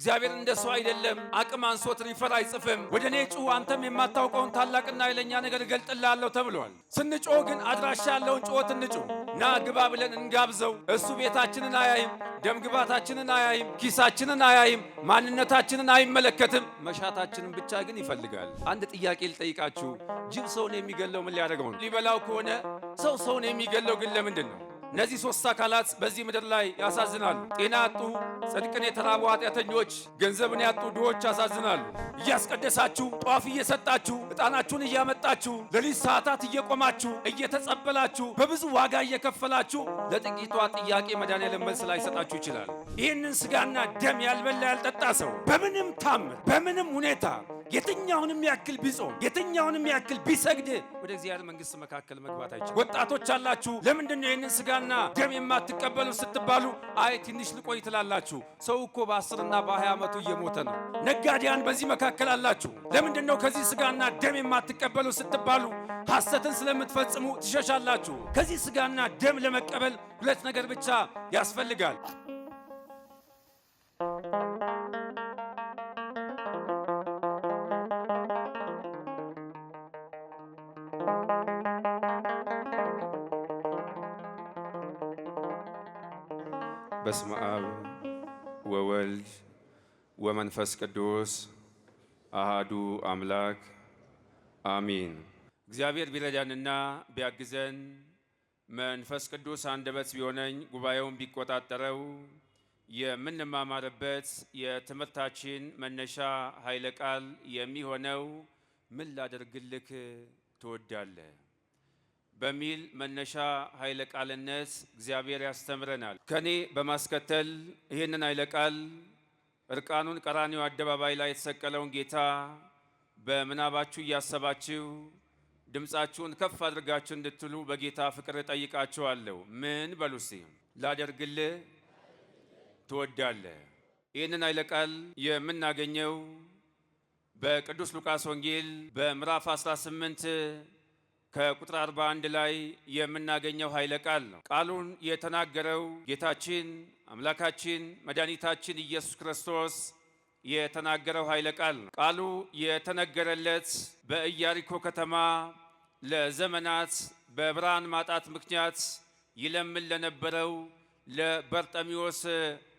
እግዚአብሔር እንደሰው አይደለም። አቅም አንሶት ሪፈር አይጽፍም። ወደ እኔ ጩህ አንተም የማታውቀውን ታላቅና ኃይለኛ ነገር እገልጥልሃለሁ ተብሏል። ስንጮህ ግን አድራሻ ያለውን ጩኸት እንጩህ። ና ግባ ብለን እንጋብዘው። እሱ ቤታችንን አያይም፣ ደም ግባታችንን አያይም፣ ኪሳችንን አያይም፣ ማንነታችንን አይመለከትም። መሻታችንን ብቻ ግን ይፈልጋል። አንድ ጥያቄ ልጠይቃችሁ። ጅብ ሰውን የሚገለው ምን ሊያደርገው ነው? ሊበላው ከሆነ ሰውን የሚገለው ግን ለምንድን ነው? እነዚህ ሶስት አካላት በዚህ ምድር ላይ ያሳዝናሉ። ጤና ያጡ፣ ጽድቅን የተራቡ ኃጢአተኞች፣ ገንዘብን ያጡ ድሆች ያሳዝናሉ። እያስቀደሳችሁ፣ ጧፍ እየሰጣችሁ፣ ዕጣናችሁን እያመጣችሁ፣ ሌሊት ሰዓታት እየቆማችሁ፣ እየተጸበላችሁ፣ በብዙ ዋጋ እየከፈላችሁ ለጥቂቷ ጥያቄ መድኃኔዓለም መልስ ላይሰጣችሁ ይችላል። ይህንን ሥጋና ደም ያልበላ ያልጠጣ ሰው በምንም ታምር በምንም ሁኔታ የትኛውንም ያክል ቢጾም የትኛውንም ያክል ቢሰግድ ወደ እግዚአብሔር መንግሥት መካከል መግባት አይችልም። ወጣቶች አላችሁ፣ ለምንድን ነው ይህንን ሥጋና ደም የማትቀበሉ ስትባሉ አይ ትንሽ ልቆይ ትላላችሁ። ሰው እኮ በ10 እና በ20 ዓመቱ እየሞተ ነው። ነጋዴያን በዚህ መካከል አላችሁ፣ ለምንድን ነው ከዚህ ሥጋና ደም የማትቀበሉ ስትባሉ ሐሰትን ስለምትፈጽሙ ትሸሻላችሁ። ከዚህ ሥጋና ደም ለመቀበል ሁለት ነገር ብቻ ያስፈልጋል። በስመ አብ ወወልድ ወመንፈስ ቅዱስ አሃዱ አምላክ አሚን። እግዚአብሔር ቢረዳንና ቢያግዘን መንፈስ ቅዱስ አንደበት ቢሆነኝ ጉባኤውን ቢቆጣጠረው የምንማማርበት የትምህርታችን መነሻ ኃይለ ቃል የሚሆነው ምን ላደርግልህ ትወዳለህ በሚል መነሻ ኃይለ ቃልነት እግዚአብሔር ያስተምረናል። ከኔ በማስከተል ይህንን ኃይለ ቃል እርቃኑን ቀራንዮ አደባባይ ላይ የተሰቀለውን ጌታ በምናባችሁ እያሰባችሁ ድምፃችሁን ከፍ አድርጋችሁ እንድትሉ በጌታ ፍቅር ጠይቃችኋለሁ። ምን በሉ እስቲ። ላደርግልህ ትወዳለህ። ይህንን ኃይለ ቃል የምናገኘው በቅዱስ ሉቃስ ወንጌል በምዕራፍ 18 ከቁጥር 41 ላይ የምናገኘው ኃይለ ቃል ነው። ቃሉን የተናገረው ጌታችን አምላካችን መድኃኒታችን ኢየሱስ ክርስቶስ የተናገረው ኃይለ ቃል ነው። ቃሉ የተነገረለት በኢያሪኮ ከተማ ለዘመናት በብርሃን ማጣት ምክንያት ይለምን ለነበረው ለበርጤሜዎስ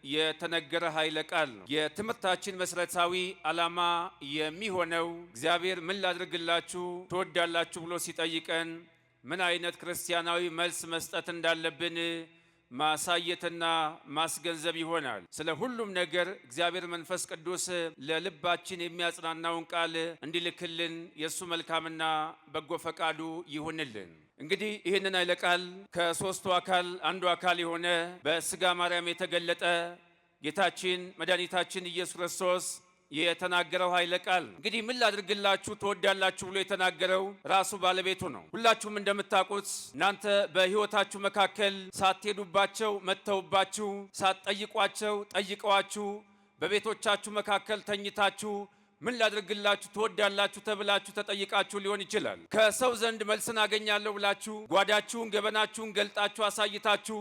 የተነገረ ኃይለ ቃል ነው። የትምህርታችን መሰረታዊ ዓላማ የሚሆነው እግዚአብሔር ምን ላድርግላችሁ ትወዳላችሁ ብሎ ሲጠይቀን ምን አይነት ክርስቲያናዊ መልስ መስጠት እንዳለብን ማሳየትና ማስገንዘብ ይሆናል። ስለ ሁሉም ነገር እግዚአብሔር መንፈስ ቅዱስ ለልባችን የሚያጽናናውን ቃል እንዲልክልን የእሱ መልካምና በጎ ፈቃዱ ይሁንልን። እንግዲህ ይህንን ኃይለ ቃል ከሦስቱ አካል አንዱ አካል የሆነ በሥጋ ማርያም የተገለጠ ጌታችን መድኃኒታችን ኢየሱስ ክርስቶስ የተናገረው ኃይለ ቃል እንግዲህ ምን ላድርግላችሁ ትወዳላችሁ ብሎ የተናገረው ራሱ ባለቤቱ ነው። ሁላችሁም እንደምታውቁት እናንተ በሕይወታችሁ መካከል ሳትሄዱባቸው መጥተውባችሁ፣ ሳትጠይቋቸው ጠይቀዋችሁ፣ በቤቶቻችሁ መካከል ተኝታችሁ ምን ላድርግላችሁ ትወዳላችሁ ተብላችሁ ተጠይቃችሁ ሊሆን ይችላል። ከሰው ዘንድ መልስን አገኛለሁ ብላችሁ ጓዳችሁን ገበናችሁን ገልጣችሁ አሳይታችሁ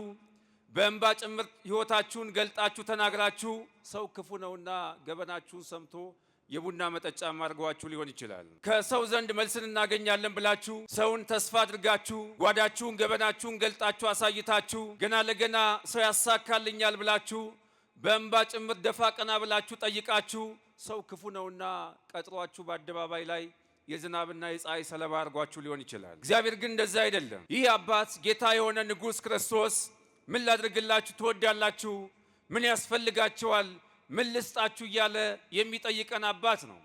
በእንባ ጭምር ሕይወታችሁን ገልጣችሁ ተናግራችሁ ሰው ክፉ ነውና ገበናችሁን ሰምቶ የቡና መጠጫ አድርጓችሁ ሊሆን ይችላል። ከሰው ዘንድ መልስን እናገኛለን ብላችሁ ሰውን ተስፋ አድርጋችሁ ጓዳችሁን ገበናችሁን ገልጣችሁ አሳይታችሁ ገና ለገና ሰው ያሳካልኛል ብላችሁ በእንባ ጭምር ደፋ ቀና ብላችሁ ጠይቃችሁ ሰው ክፉ ነውና ቀጥሯችሁ በአደባባይ ላይ የዝናብና የፀሐይ ሰለባ አድርጓችሁ ሊሆን ይችላል። እግዚአብሔር ግን እንደዛ አይደለም። ይህ አባት ጌታ የሆነ ንጉሥ ክርስቶስ ምን ላድርግላችሁ ትወዳላችሁ፣ ምን ያስፈልጋችኋል፣ ምን ልስጣችሁ እያለ የሚጠይቀን አባት ነው።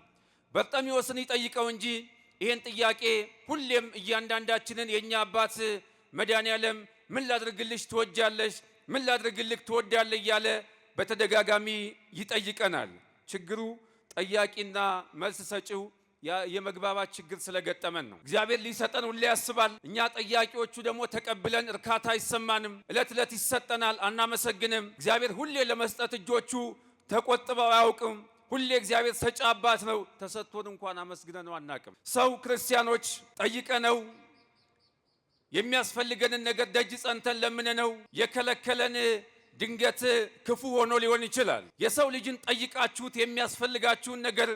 በርጤሜዎስን ይጠይቀው እንጂ ይህን ጥያቄ ሁሌም እያንዳንዳችንን የእኛ አባት መድኃኔዓለም ምን ላድርግልሽ ትወጃለሽ፣ ምን ላድርግልህ ትወዳለህ እያለ በተደጋጋሚ ይጠይቀናል። ችግሩ ጠያቂና መልስ ሰጪው የመግባባት ችግር ስለገጠመን ነው። እግዚአብሔር ሊሰጠን ሁሌ ያስባል። እኛ ጠያቂዎቹ ደግሞ ተቀብለን እርካታ አይሰማንም። ዕለት ዕለት ይሰጠናል፣ አናመሰግንም። እግዚአብሔር ሁሌ ለመስጠት እጆቹ ተቆጥበው አያውቅም። ሁሌ እግዚአብሔር ሰጪ አባት ነው። ተሰጥቶን እንኳን አመስግነነው አናውቅም። ሰው ክርስቲያኖች ጠይቀነው የሚያስፈልገንን ነገር ደጅ ጸንተን ለምነነው የከለከለን ድንገት ክፉ ሆኖ ሊሆን ይችላል። የሰው ልጅን ጠይቃችሁት የሚያስፈልጋችሁን ነገር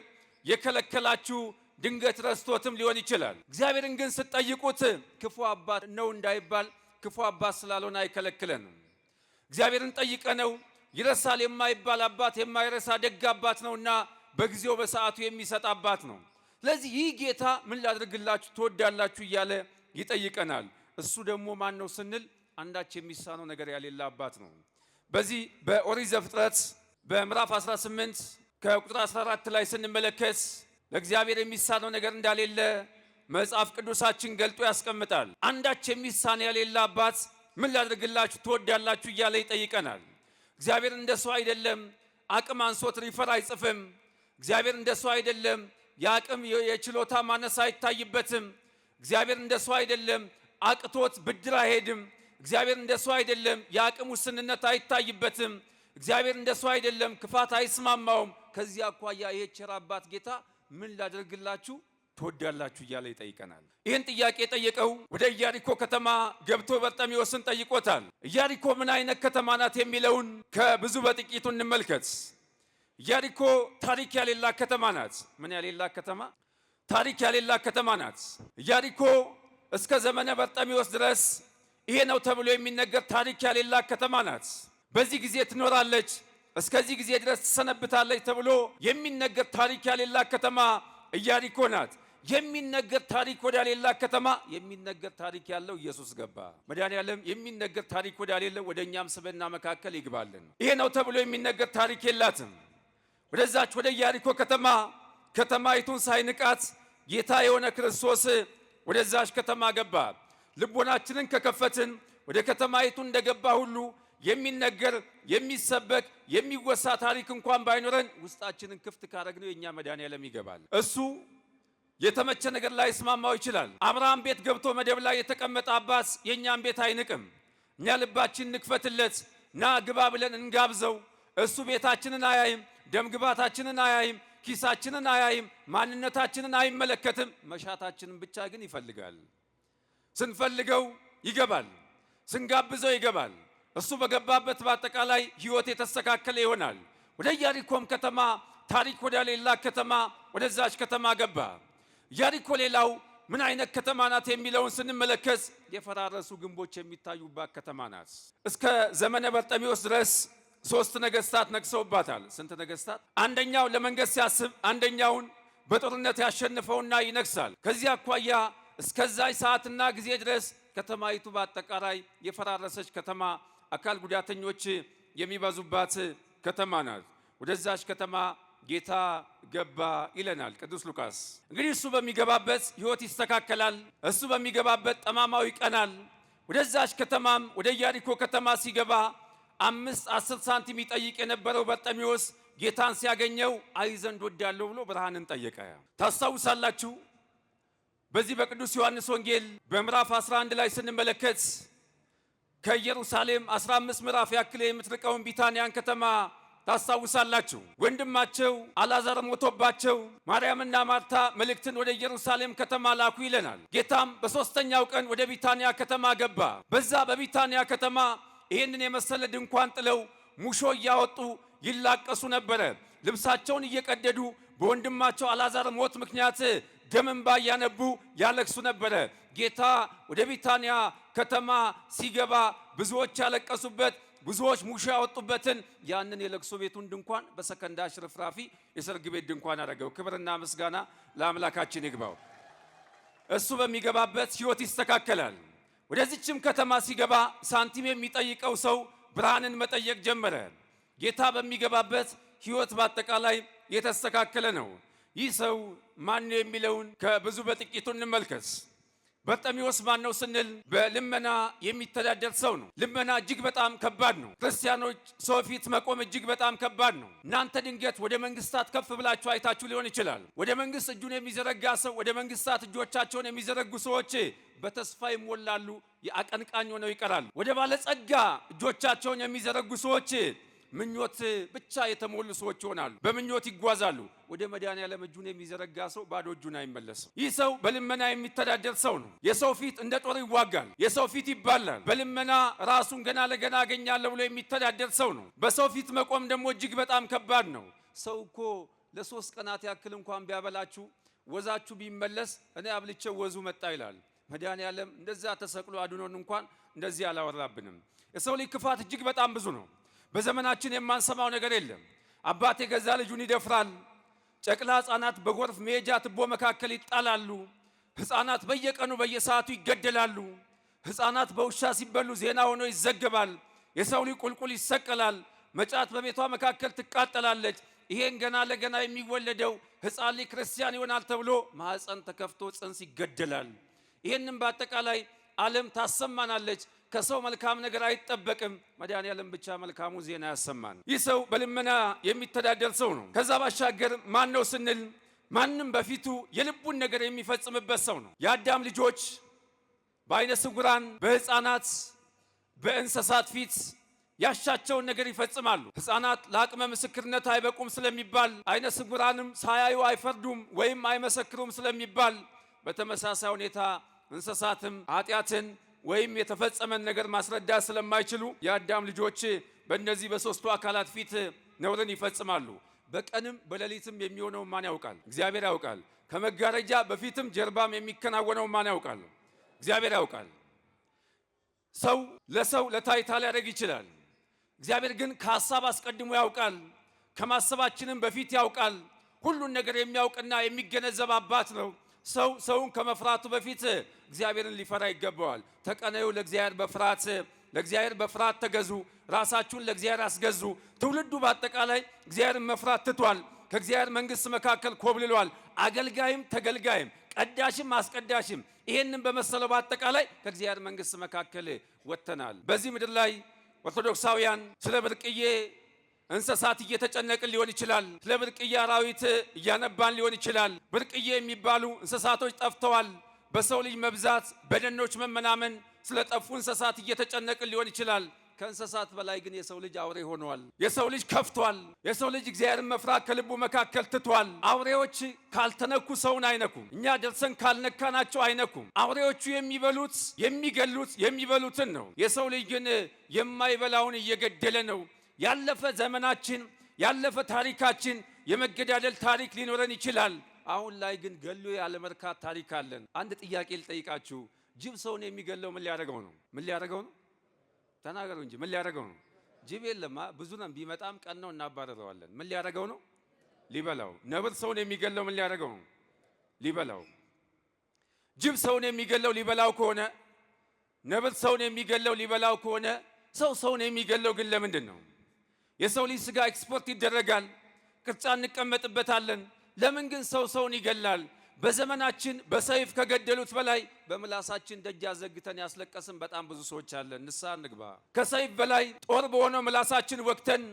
የከለከላችሁ ድንገት ረስቶትም ሊሆን ይችላል። እግዚአብሔርን ግን ስትጠይቁት ክፉ አባት ነው እንዳይባል ክፉ አባት ስላልሆነ አይከለክለንም። እግዚአብሔርን ጠይቀነው ይረሳል የማይባል አባት የማይረሳ ደግ አባት ነውና በጊዜው በሰዓቱ የሚሰጥ አባት ነው። ስለዚህ ይህ ጌታ ምን ላድርግላችሁ ትወዳላችሁ እያለ ይጠይቀናል። እሱ ደግሞ ማን ነው ስንል አንዳች የሚሳነው ነገር ያሌለ አባት ነው። በዚህ በኦሪት ዘፍጥረት በምዕራፍ 18 ከቁጥር 14 ላይ ስንመለከት ለእግዚአብሔር የሚሳነው ነገር እንዳሌለ መጽሐፍ ቅዱሳችን ገልጦ ያስቀምጣል። አንዳች የሚሳን ያሌለ አባት ምን ላድርግላችሁ ትወዳላችሁ እያለ ይጠይቀናል። እግዚአብሔር እንደሱ አይደለም። አቅም አንሶት ሪፈር አይጽፍም። እግዚአብሔር እንደሱ አይደለም። የአቅም የችሎታ ማነስ አይታይበትም። እግዚአብሔር እንደሱ አይደለም። አቅቶት ብድር አይሄድም። እግዚአብሔር እንደሱ አይደለም። የአቅም ውስንነት አይታይበትም። እግዚአብሔር እንደሱ አይደለም። ክፋት አይስማማውም። ከዚህ አኳያ ይሄ ቸር አባት ጌታ ምን ላድርግላችሁ ትወዳላችሁ እያለ ይጠይቀናል። ይህን ጥያቄ የጠየቀው ወደ ኢያሪኮ ከተማ ገብቶ በርጤሜዎስን ጠይቆታል። ኢያሪኮ ምን አይነት ከተማ ናት የሚለውን ከብዙ በጥቂቱ እንመልከት። ኢያሪኮ ታሪክ ያሌላት ከተማ ናት። ምን ያሌላት ከተማ? ታሪክ ያሌላት ከተማ ናት። ኢያሪኮ እስከ ዘመነ በርጤሜዎስ ድረስ ይሄ ነው ተብሎ የሚነገር ታሪክ ያሌላት ከተማ ናት። በዚህ ጊዜ ትኖራለች፣ እስከዚህ ጊዜ ድረስ ትሰነብታለች ተብሎ የሚነገር ታሪክ ያሌላት ከተማ ኢያሪኮ ናት። የሚነገር ታሪክ ወዳሌላት ከተማ የሚነገር ታሪክ ያለው ኢየሱስ ገባ። መድኃኔዓለም የሚነገር ታሪክ ወዳሌለው ወደ እኛም ስብዕና መካከል ይግባልን። ይሄ ነው ተብሎ የሚነገር ታሪክ የላትም። ወደዛች ወደ ኢያሪኮ ከተማ ከተማይቱን ሳይንቃት ጌታ የሆነ ክርስቶስ ወደዛች ከተማ ገባ። ልቦናችንን ከከፈትን ወደ ከተማይቱ እንደገባ ሁሉ የሚነገር የሚሰበክ የሚወሳ ታሪክ እንኳን ባይኖረን ውስጣችንን ክፍት ካረግነው የኛ መድኃኔዓለም ይገባል። እሱ የተመቸ ነገር ላይ ስማማው ይችላል። አብርሃም ቤት ገብቶ መደብ ላይ የተቀመጠ አባት የኛን ቤት አይንቅም። እኛ ልባችንን እንክፈትለት፣ ና ግባ ብለን እንጋብዘው። እሱ ቤታችንን አያይም፣ ደምግባታችንን አያይም፣ ኪሳችንን አያይም፣ ማንነታችንን አይመለከትም። መሻታችንን ብቻ ግን ይፈልጋል። ስንፈልገው ይገባል፣ ስንጋብዘው ይገባል። እሱ በገባበት በአጠቃላይ ሕይወት የተስተካከለ ይሆናል። ወደ ኢያሪኮም ከተማ ታሪክ ወዳሌላት ከተማ ወደዛች ከተማ ገባ። ኢያሪኮ ሌላው ምን አይነት ከተማ ናት የሚለውን ስንመለከት የፈራረሱ ግንቦች የሚታዩባት ከተማ ናት። እስከ ዘመነ በርጤሜዎስ ድረስ 3 ነገስታት ነግሰውባታል። ስንት ነገስታት? አንደኛው ለመንገስ ሲያስብ አንደኛውን በጦርነት ያሸንፈውና ይነግሳል። ከዚህ አኳያ እስከዛች ሰዓትና ጊዜ ድረስ ከተማይቱ በአጠቃላይ የፈራረሰች ከተማ፣ አካል ጉዳተኞች የሚበዙባት ከተማ ናት። ወደዛች ከተማ ጌታ ገባ ይለናል ቅዱስ ሉቃስ። እንግዲህ እሱ በሚገባበት ሕይወት ይስተካከላል። እሱ በሚገባበት ጠማማው ይቀናል። ወደዛች ከተማም ወደ ኢያሪኮ ከተማ ሲገባ 5-10 ሳንቲም ይጠይቅ የነበረው በርጤሜዎስ ጌታን ሲያገኘው አይ ዘንድ ወዳለሁ ብሎ ብርሃንን ጠየቀ። ታስታውሳላችሁ? በዚህ በቅዱስ ዮሐንስ ወንጌል በምዕራፍ 11 ላይ ስንመለከት ከኢየሩሳሌም 15 ምዕራፍ ያክል የምትርቀውን ቢታንያን ከተማ ታስታውሳላችሁ? ወንድማቸው አልዓዛር ሞቶባቸው ማርያምና ማርታ መልእክትን ወደ ኢየሩሳሌም ከተማ ላኩ ይለናል። ጌታም በሦስተኛው ቀን ወደ ቢታንያ ከተማ ገባ። በዛ በቢታንያ ከተማ ይህንን የመሰለ ድንኳን ጥለው ሙሾ እያወጡ ይላቀሱ ነበረ። ልብሳቸውን እየቀደዱ በወንድማቸው አልዓዛር ሞት ምክንያት ደም እንባ እያነቡ ያለቅሱ ነበረ። ጌታ ወደ ቢታንያ ከተማ ሲገባ ብዙዎች ያለቀሱበት፣ ብዙዎች ሙሾ ያወጡበትን ያንን የለቅሶ ቤቱን ድንኳን በሰከንዳ ሽርፍራፊ የሰርግ ቤት ድንኳን አደረገው። ክብርና ምስጋና ለአምላካችን ይግባው። እሱ በሚገባበት ሕይወት ይስተካከላል። ወደዚችም ከተማ ሲገባ ሳንቲም የሚጠይቀው ሰው ብርሃንን መጠየቅ ጀመረ። ጌታ በሚገባበት ሕይወት በአጠቃላይ የተስተካከለ ነው። ይህ ሰው ማን ነው የሚለውን ከብዙ በጥቂቱ እንመልከት። በርጤሜዎስ ማን ነው ስንል በልመና የሚተዳደር ሰው ነው። ልመና እጅግ በጣም ከባድ ነው። ክርስቲያኖች ሰው ፊት መቆም እጅግ በጣም ከባድ ነው። እናንተ ድንገት ወደ መንግስታት ከፍ ብላችሁ አይታችሁ ሊሆን ይችላል። ወደ መንግስት እጁን የሚዘረጋ ሰው፣ ወደ መንግስታት እጆቻቸውን የሚዘረጉ ሰዎች በተስፋ ይሞላሉ፣ የአቀንቃኝ ሆነው ይቀራሉ። ወደ ባለጸጋ እጆቻቸውን የሚዘረጉ ሰዎች ምኞት ብቻ የተሞሉ ሰዎች ይሆናሉ። በምኞት ይጓዛሉ። ወደ መድኃኔዓለም እጁን የሚዘረጋ ሰው ባዶ እጁን አይመለስም። ይህ ሰው በልመና የሚተዳደር ሰው ነው። የሰው ፊት እንደ ጦር ይዋጋል። የሰው ፊት ይባላል። በልመና ራሱን ገና ለገና አገኛለሁ ብሎ የሚተዳደር ሰው ነው። በሰው ፊት መቆም ደግሞ እጅግ በጣም ከባድ ነው። ሰው እኮ ለ3 ቀናት ያክል እንኳን ቢያበላችሁ ወዛችሁ ቢመለስ እኔ አብልቼው ወዙ መጣ ይላል። መድኃኔዓለም እንደዛ ተሰቅሎ አድኖን እንኳን እንደዚህ አላወራብንም። የሰው ልጅ ክፋት እጅግ በጣም ብዙ ነው። በዘመናችን የማንሰማው ነገር የለም። አባት የገዛ ልጁን ይደፍራል። ጨቅላ ሕፃናት በጎርፍ መሄጃ ትቦ መካከል ይጣላሉ። ሕፃናት በየቀኑ በየሰዓቱ ይገደላሉ። ሕፃናት በውሻ ሲበሉ ዜና ሆኖ ይዘገባል። የሰው ልጅ ቁልቁል ይሰቀላል። መጫት በቤቷ መካከል ትቃጠላለች። ይሄን ገና ለገና የሚወለደው ሕፃን ልጅ ክርስቲያን ይሆናል ተብሎ ማህፀን ተከፍቶ ጽንስ ይገደላል። ይሄንን በአጠቃላይ ዓለም ታሰማናለች። ከሰው መልካም ነገር አይጠበቅም። መድኃኔዓለም ብቻ መልካሙ ዜና ያሰማን። ይህ ሰው በልመና የሚተዳደር ሰው ነው። ከዛ ባሻገር ማን ነው ስንል ማንም በፊቱ የልቡን ነገር የሚፈጽምበት ሰው ነው። የአዳም ልጆች በአይነ ስውራን፣ በሕፃናት፣ በእንስሳት ፊት ያሻቸውን ነገር ይፈጽማሉ። ሕፃናት ለአቅመ ምስክርነት አይበቁም ስለሚባል፣ አይነ ስውራንም ሳያዩ አይፈርዱም ወይም አይመሰክሩም ስለሚባል፣ በተመሳሳይ ሁኔታ እንስሳትም ኃጢአትን ወይም የተፈጸመን ነገር ማስረዳት ስለማይችሉ የአዳም ልጆች በእነዚህ በሶስቱ አካላት ፊት ነውርን ይፈጽማሉ። በቀንም በሌሊትም የሚሆነው ማን ያውቃል? እግዚአብሔር ያውቃል። ከመጋረጃ በፊትም ጀርባም የሚከናወነው ማን ያውቃል? እግዚአብሔር ያውቃል። ሰው ለሰው ለታይታ ሊያደርግ ይችላል። እግዚአብሔር ግን ከሐሳብ አስቀድሞ ያውቃል። ከማሰባችንም በፊት ያውቃል። ሁሉን ነገር የሚያውቅና የሚገነዘብ አባት ነው። ሰው ሰውን ከመፍራቱ በፊት እግዚአብሔርን ሊፈራ ይገባዋል። ተቀነዩ ለእግዚአብሔር በፍርሃት ተገዙ፣ ራሳችሁን ለእግዚአብሔር አስገዙ። ትውልዱ በአጠቃላይ እግዚአብሔርን መፍራት ትቷል። ከእግዚአብሔር መንግሥት መካከል ኮብልሏል። አገልጋይም ተገልጋይም፣ ቀዳሽም አስቀዳሽም ይሄንን በመሰለው በአጠቃላይ ከእግዚአብሔር መንግሥት መካከል ወጥተናል። በዚህ ምድር ላይ ኦርቶዶክሳውያን ስለ ብርቅዬ እንስሳት እየተጨነቅን ሊሆን ይችላል። ስለ ብርቅዬ አራዊት እያነባን ሊሆን ይችላል። ብርቅዬ የሚባሉ እንስሳቶች ጠፍተዋል። በሰው ልጅ መብዛት፣ በደኖች መመናመን ስለ ጠፉ እንስሳት እየተጨነቅን ሊሆን ይችላል። ከእንስሳት በላይ ግን የሰው ልጅ አውሬ ሆኗል። የሰው ልጅ ከፍቷል። የሰው ልጅ እግዚአብሔርን መፍራት ከልቡ መካከል ትቷል። አውሬዎች ካልተነኩ ሰውን አይነኩም። እኛ ደርሰን ካልነካናቸው አይነኩም። አውሬዎቹ የሚበሉት የሚገሉት የሚበሉትን ነው። የሰው ልጅ ግን የማይበላውን እየገደለ ነው። ያለፈ ዘመናችን ያለፈ ታሪካችን የመገዳደል ታሪክ ሊኖረን ይችላል። አሁን ላይ ግን ገሎ ያለመርካት ታሪክ አለን። አንድ ጥያቄ ልጠይቃችሁ። ጅብ ሰውን የሚገለው ምን ሊያደርገው ነው? ምን ሊያደርገው ነው? ተናገሩ እንጂ ምን ሊያደርገው ነው? ጅብ የለማ ብዙ ነን፣ ቢመጣም ቀን ነው እናባረረዋለን። ምን ሊያደርገው ነው? ሊበላው። ነብር ሰውን የሚገለው ምን ሊያደርገው ነው? ሊበላው። ጅብ ሰውን የሚገለው ሊበላው ከሆነ፣ ነብር ሰውን የሚገለው ሊበላው ከሆነ፣ ሰውን የሚገለው ግን ለምንድን ነው? የሰው ልጅ ስጋ ኤክስፖርት ይደረጋል፣ ቅርጫ እንቀመጥበታለን። ለምን ግን ሰውን ይገላል? በዘመናችን በሰይፍ ከገደሉት በላይ በምላሳችን ደጅ አዘግተን ያስለቀስን በጣም ብዙ ሰዎች አለን። ንስሐ እንግባ። ከሰይፍ በላይ ጦር በሆነው ምላሳችን ወቅተን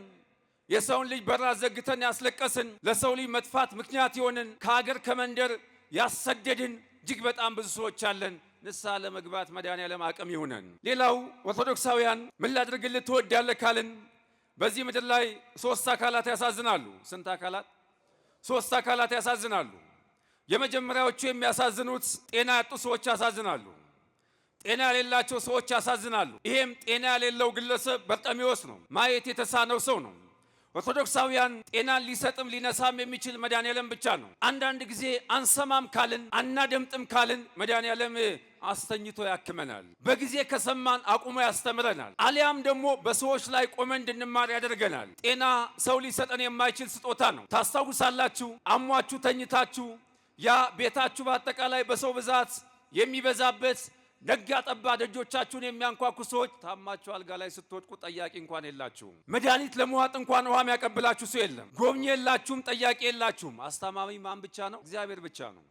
የሰውን ልጅ በር አዘግተን ያስለቀስን፣ ለሰው ልጅ መጥፋት ምክንያት የሆንን፣ ከሀገር ከመንደር ያሰደድን እጅግ በጣም ብዙ ሰዎች አለን። ንስሐ ለመግባት መድኃኔዓለም አቅም ይሁነን። ሌላው ኦርቶዶክሳውያን ምን ላድርግልህ ትወዳለህ ካልን በዚህ ምድር ላይ 3 አካላት ያሳዝናሉ። ስንት አካላት? 3 አካላት ያሳዝናሉ። የመጀመሪያዎቹ የሚያሳዝኑት ጤና ያጡ ሰዎች ያሳዝናሉ። ጤና የሌላቸው ሰዎች ያሳዝናሉ። ይሄም ጤና የሌለው ግለሰብ በርጤሜዎስ ነው፣ ማየት የተሳነው ሰው ነው። ኦርቶዶክሳውያን ጤናን ሊሰጥም ሊነሳም የሚችል መድኃኔዓለም ብቻ ነው። አንዳንድ ጊዜ አንሰማም ካልን አናደምጥም ካልን መድኃኔዓለም አስተኝቶ ያክመናል። በጊዜ ከሰማን አቁሞ ያስተምረናል። አሊያም ደግሞ በሰዎች ላይ ቆመን እንድንማር ያደርገናል። ጤና ሰው ሊሰጠን የማይችል ስጦታ ነው። ታስታውሳላችሁ፣ አሟችሁ ተኝታችሁ ያ ቤታችሁ በአጠቃላይ በሰው ብዛት የሚበዛበት ነጋ ጠባ ደጆቻችሁን የሚያንኳኩ ሰዎች ታማችሁ አልጋ ላይ ስትወድቁ ጠያቂ እንኳን የላችሁም። መድኃኒት ለመዋጥ እንኳን ውሃም ያቀብላችሁ ሰው የለም። ጎብኚ የላችሁም፣ ጠያቂ የላችሁም። አስታማሚ ማን ብቻ ነው? እግዚአብሔር ብቻ ነው።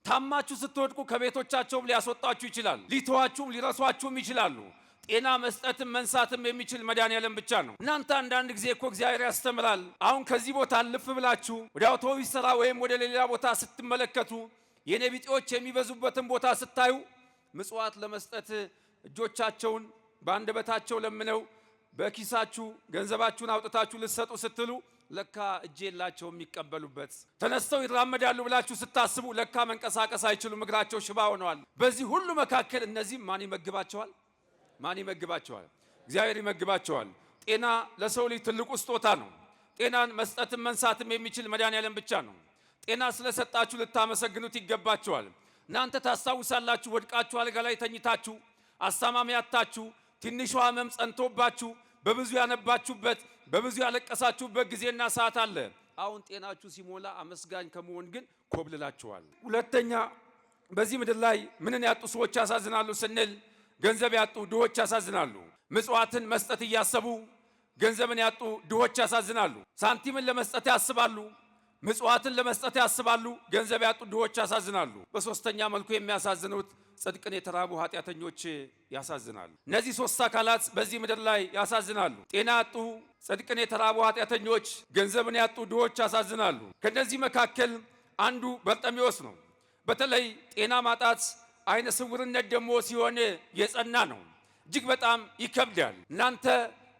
ታማችሁ ስትወድቁ ከቤቶቻቸውም ሊያስወጣችሁ ይችላል፣ ሊተዋችሁም ሊረሷችሁም ይችላሉ። ጤና መስጠትም መንሳትም የሚችል መድኃኔዓለም ብቻ ነው። እናንተ አንዳንድ ጊዜ እኮ እግዚአብሔር ያስተምራል። አሁን ከዚህ ቦታ ልፍ ብላችሁ ወደ አውቶቡስ ተራ ወይም ወደ ሌላ ቦታ ስትመለከቱ የኔ ቢጤዎች የሚበዙበትን ቦታ ስታዩ ምጽዋት ለመስጠት እጆቻቸውን በአንደበታቸው ለምነው በኪሳችሁ ገንዘባችሁን አውጥታችሁ ልትሰጡ ስትሉ ለካ እጅ የላቸውም የሚቀበሉበት። ተነስተው ይራመዳሉ ብላችሁ ስታስቡ ለካ መንቀሳቀስ አይችሉም፣ እግራቸው ሽባ ሆነዋል። በዚህ ሁሉ መካከል እነዚህም ማን ይመግባቸዋል? ማን ይመግባቸዋል? እግዚአብሔር ይመግባቸዋል። ጤና ለሰው ልጅ ትልቁ ስጦታ ነው። ጤናን መስጠትም መንሳትም የሚችል መድኃኔዓለም ብቻ ነው። ጤና ስለሰጣችሁ ልታመሰግኑት ይገባቸዋል። እናንተ ታስታውሳላችሁ፣ ወድቃችሁ አልጋ ላይ ተኝታችሁ አስታማሚ ያጣችሁ ትንሿ ሕመም ጸንቶባችሁ በብዙ ያነባችሁበት በብዙ ያለቀሳችሁበት ጊዜና ሰዓት አለ። አሁን ጤናችሁ ሲሞላ አመስጋኝ ከመሆን ግን ኮብልላችኋል። ሁለተኛ በዚህ ምድር ላይ ምንን ያጡ ሰዎች ያሳዝናሉ ስንል ገንዘብ ያጡ ድሆች ያሳዝናሉ። ምጽዋትን መስጠት እያሰቡ ገንዘብን ያጡ ድሆች ያሳዝናሉ። ሳንቲምን ለመስጠት ያስባሉ፣ ምጽዋትን ለመስጠት ያስባሉ፣ ገንዘብ ያጡ ድሆች ያሳዝናሉ። በሶስተኛ መልኩ የሚያሳዝኑት ጽድቅን የተራቡ ኃጢአተኞች ያሳዝናሉ። እነዚህ ሶስት አካላት በዚህ ምድር ላይ ያሳዝናሉ። ጤና ያጡ፣ ጽድቅን የተራቡ ኃጢአተኞች፣ ገንዘብን ያጡ ድሆች ያሳዝናሉ። ከነዚህ መካከል አንዱ በርጤሜዎስ ነው። በተለይ ጤና ማጣት አይነ ስውርነት ደግሞ ሲሆን የጸና ነው። እጅግ በጣም ይከብዳል። እናንተ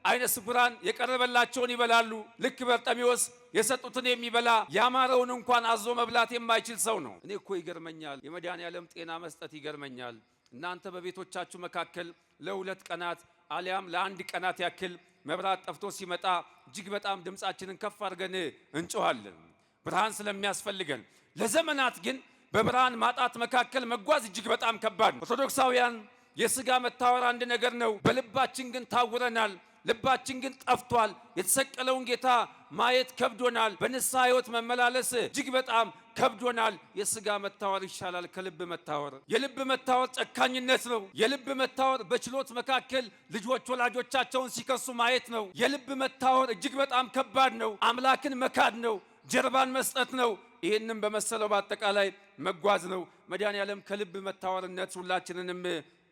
አይነ ስውራን የቀረበላቸውን ይበላሉ። ልክ በርጤሜዎስ የሰጡትን የሚበላ ያማረውን እንኳን አዞ መብላት የማይችል ሰው ነው። እኔ እኮ ይገርመኛል፣ የመድኃኔዓለም ጤና መስጠት ይገርመኛል። እናንተ በቤቶቻችሁ መካከል ለሁለት ቀናት አሊያም ለአንድ ቀናት ያክል መብራት ጠፍቶ ሲመጣ እጅግ በጣም ድምፃችንን ከፍ አድርገን እንጮኻለን፣ ብርሃን ስለሚያስፈልገን። ለዘመናት ግን በብርሃን ማጣት መካከል መጓዝ እጅግ በጣም ከባድ ነው። ኦርቶዶክሳውያን የሥጋ መታወር አንድ ነገር ነው፣ በልባችን ግን ታውረናል። ልባችን ግን ጠፍቷል። የተሰቀለውን ጌታ ማየት ከብዶናል። በንስሐ ሕይወት መመላለስ እጅግ በጣም ከብዶናል። የሥጋ መታወር ይሻላል ከልብ መታወር። የልብ መታወር ጨካኝነት ነው። የልብ መታወር በችሎት መካከል ልጆች ወላጆቻቸውን ሲከሱ ማየት ነው። የልብ መታወር እጅግ በጣም ከባድ ነው። አምላክን መካድ ነው። ጀርባን መስጠት ነው። ይህንም በመሰለው በአጠቃላይ መጓዝ ነው። መድኃኔዓለም ከልብ መታወርነት ሁላችንንም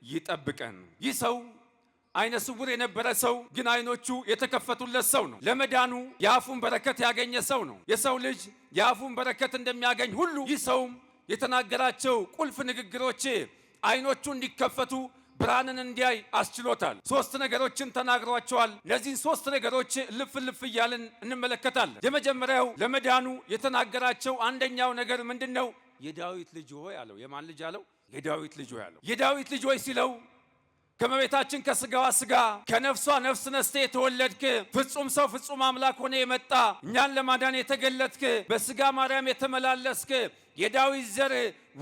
ይጠብቀን። ይህ ሰው አይነ ስውር የነበረ ሰው ግን አይኖቹ የተከፈቱለት ሰው ነው። ለመዳኑ የአፉን በረከት ያገኘ ሰው ነው። የሰው ልጅ የአፉን በረከት እንደሚያገኝ ሁሉ ይህ ሰውም የተናገራቸው ቁልፍ ንግግሮች አይኖቹ እንዲከፈቱ ብርሃንን እንዲያይ አስችሎታል። ሶስት ነገሮችን ተናግሯቸዋል። እነዚህን ሶስት ነገሮች ልፍ እያልን እንመለከታለን። የመጀመሪያው ለመዳኑ የተናገራቸው አንደኛው ነገር ምንድነው? የዳዊት ልጅ ሆይ አለው። የማን ልጅ አለው? የዳዊት ልጅ ሆይ አለው። የዳዊት ልጅ ሆይ ሲለው ከመቤታችን ከስጋዋ ስጋ ከነፍሷ ነፍስ ነስተ የተወለድክ ፍጹም ሰው ፍጹም አምላክ ሆነ የመጣ እኛን ለማዳን የተገለጥክ በስጋ ማርያም የተመላለስክ የዳዊት ዘር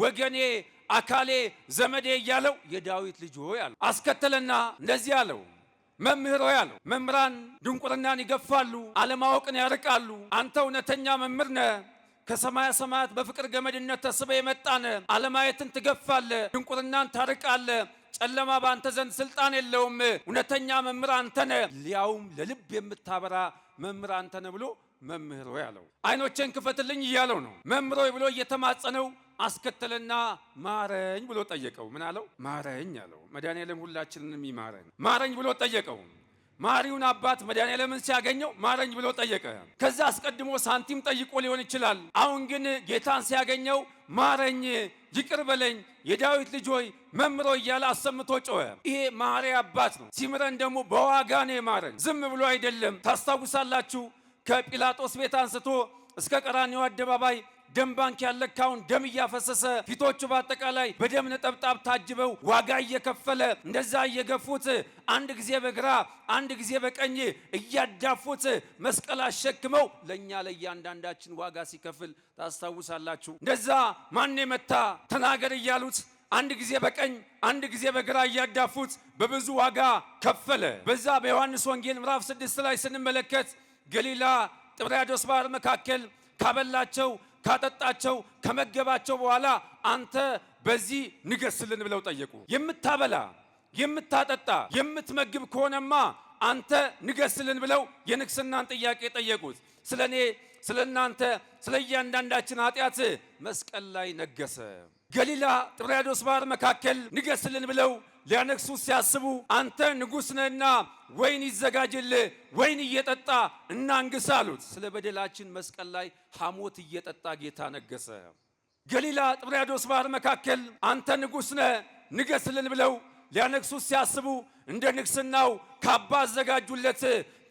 ወገኔ አካሌ ዘመዴ እያለው የዳዊት ልጅ ሆይ አለው። አስከተለና እንደዚህ አለው፣ መምህር ሆይ አለው። መምህራን ድንቁርናን ይገፋሉ፣ አለማወቅን ያርቃሉ። አንተ እውነተኛ መምህር ነህ። ከሰማያ ሰማያት በፍቅር ገመድነት ተስበ የመጣነ አለማየትን ትገፋለህ፣ ድንቁርናን ታርቃለህ። ጨለማ በአንተ ዘንድ ስልጣን የለውም። እውነተኛ መምህር አንተ ነህ፣ ሊያውም ለልብ የምታበራ መምህር አንተ ነህ ብሎ መምህር ሆይ አለው። አይኖቼን ክፈትልኝ እያለው ነው። መምህር ሆይ ብሎ እየተማጸነው አስከተለና ማረኝ ብሎ ጠየቀው። ምን አለው? ማረኝ አለው። መድኃኔዓለም ሁላችንንም ይማረን። ማረኝ ብሎ ጠየቀው። ማሪውን አባት መድኃኔዓለምን ሲያገኘው ማረኝ ብሎ ጠየቀ። ከዛ አስቀድሞ ሳንቲም ጠይቆ ሊሆን ይችላል። አሁን ግን ጌታን ሲያገኘው ማረኝ፣ ይቅር በለኝ፣ የዳዊት ልጅ ሆይ መምህር ሆይ እያለ አሰምቶ ጮኸ። ይሄ ማሪ አባት ነው። ሲምረን ደግሞ በዋጋ ነው የማረን፣ ዝም ብሎ አይደለም። ታስታውሳላችሁ፣ ከጲላጦስ ቤት አንስቶ እስከ ቀራንዮ አደባባይ ደም ባንክ ያለካውን ደም እያፈሰሰ ፊቶቹ በአጠቃላይ በደም ነጠብጣብ ታጅበው ዋጋ እየከፈለ እንደዛ እየገፉት አንድ ጊዜ በግራ አንድ ጊዜ በቀኝ እያዳፉት መስቀል አሸክመው ለኛ ለእያንዳንዳችን ዋጋ ሲከፍል ታስታውሳላችሁ። እንደዛ ማን የመታ ተናገር እያሉት አንድ ጊዜ በቀኝ አንድ ጊዜ በግራ እያዳፉት በብዙ ዋጋ ከፈለ። በዛ በዮሐንስ ወንጌል ምዕራፍ 6 ላይ ስንመለከት ገሊላ ጥብርያዶስ ባህር መካከል ካበላቸው ካጠጣቸው ከመገባቸው በኋላ አንተ በዚህ ንገስልን ብለው ጠየቁ። የምታበላ የምታጠጣ የምትመግብ ከሆነማ አንተ ንገስልን ብለው የንግስናን ጥያቄ ጠየቁት። ስለኔ ስለናንተ ስለ እያንዳንዳችን ኃጢአት መስቀል ላይ ነገሰ። ገሊላ ጥብርያዶስ ባህር መካከል ንገስልን ብለው ሊያነግሱ ሲያስቡ አንተ ንጉሥ ነህና ወይን ይዘጋጅልህ፣ ወይን እየጠጣ እናንግስ አሉት። ስለ በደላችን መስቀል ላይ ሐሞት እየጠጣ ጌታ ነገሰ። ገሊላ ጥብርያዶስ ባህር መካከል አንተ ንጉሥ ነህ ንገስልን ብለው ሊያነግሱት ሲያስቡ እንደ ንግስናው ካባ አዘጋጁለት።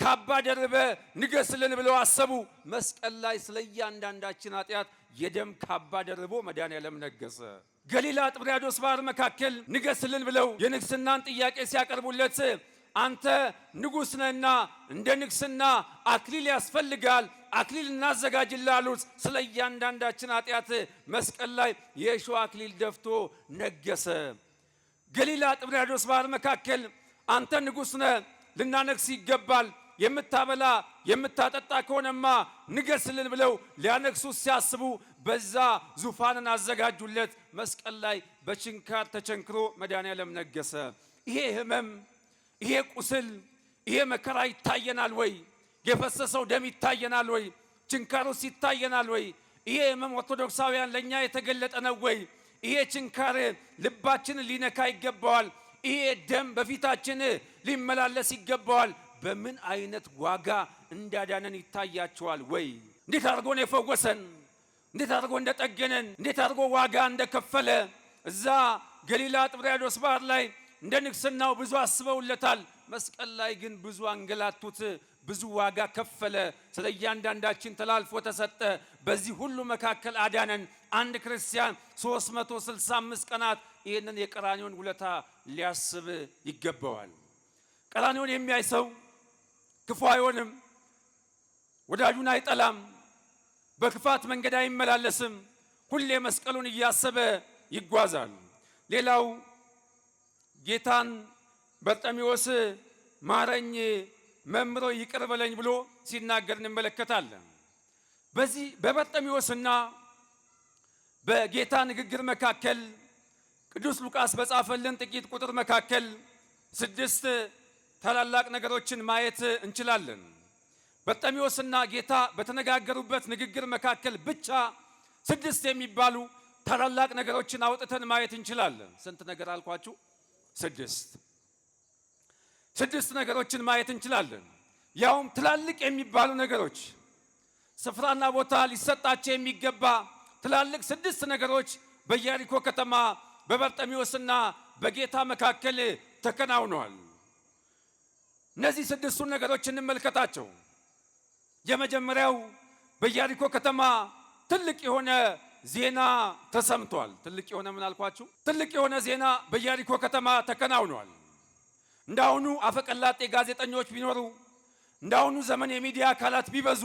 ካባ ደርበ ንገስልን ብለው አሰቡ። መስቀል ላይ ስለ እያንዳንዳችን ኃጢአት የደም ካባ ደርቦ መድኃኔዓለም ነገሰ። ገሊላ ጥብርያዶስ ባህር መካከል ንገስልን ብለው የንግስናን ጥያቄ ሲያቀርቡለት አንተ ንጉሥ ነህና እንደ ንግስና አክሊል ያስፈልጋል፣ አክሊል እናዘጋጅልህ አሉት። ስለ እያንዳንዳችን ኃጢአት መስቀል ላይ የእሾህ አክሊል ደፍቶ ነገሰ። ገሊላ ጥብርያዶስ ባህር መካከል አንተ ንጉሥ ነህ፣ ልናነግስ ይገባል፣ የምታበላ የምታጠጣ ከሆነማ ንገስልን ብለው ሊያነግሱት ሲያስቡ በዛ ዙፋንን አዘጋጁለት። መስቀል ላይ በችንካር ተቸንክሮ መድኃኔዓለም ነገሰ። ይሄ ህመም፣ ይሄ ቁስል፣ ይሄ መከራ ይታየናል ወይ? የፈሰሰው ደም ይታየናል ወይ? ችንካሩስ ይታየናል ወይ? ይሄ ህመም ኦርቶዶክሳውያን ለኛ የተገለጠ ነው ወይ? ይሄ ችንካር ልባችንን ሊነካ ይገባዋል። ይሄ ደም በፊታችን ሊመላለስ ይገባዋል። በምን አይነት ዋጋ እንዳዳነን ይታያቸዋል ወይ? እንዴት አድርጎ ነው የፈወሰን? እንዴት አድርጎ እንደጠገነን፣ እንዴት አድርጎ ዋጋ እንደከፈለ እዛ ገሊላ ጥብርያዶስ ባህር ላይ እንደ ንግስናው ብዙ አስበውለታል። መስቀል ላይ ግን ብዙ አንገላቱት፣ ብዙ ዋጋ ከፈለ። ስለ እያንዳንዳችን ተላልፎ ተሰጠ። በዚህ ሁሉ መካከል አዳነን። አንድ ክርስቲያን 365 ቀናት ይህንን የቀራንዮን ውለታ ሊያስብ ይገባዋል። ቀራንዮን የሚያይ ሰው ክፉ አይሆንም፣ ወዳጁን አይጠላም፣ በክፋት መንገድ አይመላለስም። ሁሌ መስቀሉን እያሰበ ይጓዛል። ሌላው ጌታን በርጤሜዎስ ማረኝ መምሮ ይቅር በለኝ ብሎ ሲናገር እንመለከታለን። በዚህ በበርጤሜዎስና በጌታ ንግግር መካከል ቅዱስ ሉቃስ በጻፈልን ጥቂት ቁጥር መካከል 6 ታላላቅ ነገሮችን ማየት እንችላለን። በርጤሜዎስና ጌታ በተነጋገሩበት ንግግር መካከል ብቻ 6 የሚባሉ ታላላቅ ነገሮችን አውጥተን ማየት እንችላለን። ስንት ነገር አልኳችሁ? 6 ነገሮችን ማየት እንችላለን። ያውም ትላልቅ የሚባሉ ነገሮች፣ ስፍራና ቦታ ሊሰጣቸው የሚገባ ትላልቅ 6 ነገሮች በኢያሪኮ ከተማ በበርጤሜዎስና በጌታ መካከል ተከናውነዋል። እነዚህ 6ቱን ነገሮች እንመልከታቸው። የመጀመሪያው በኢያሪኮ ከተማ ትልቅ የሆነ ዜና ተሰምቷል። ትልቅ የሆነ ምን አልኳችሁ? ትልቅ የሆነ ዜና በኢያሪኮ ከተማ ተከናውኗል። እንዳሁኑ አፈቀላጤ ጋዜጠኞች ቢኖሩ፣ እንዳሁኑ ዘመን የሚዲያ አካላት ቢበዙ፣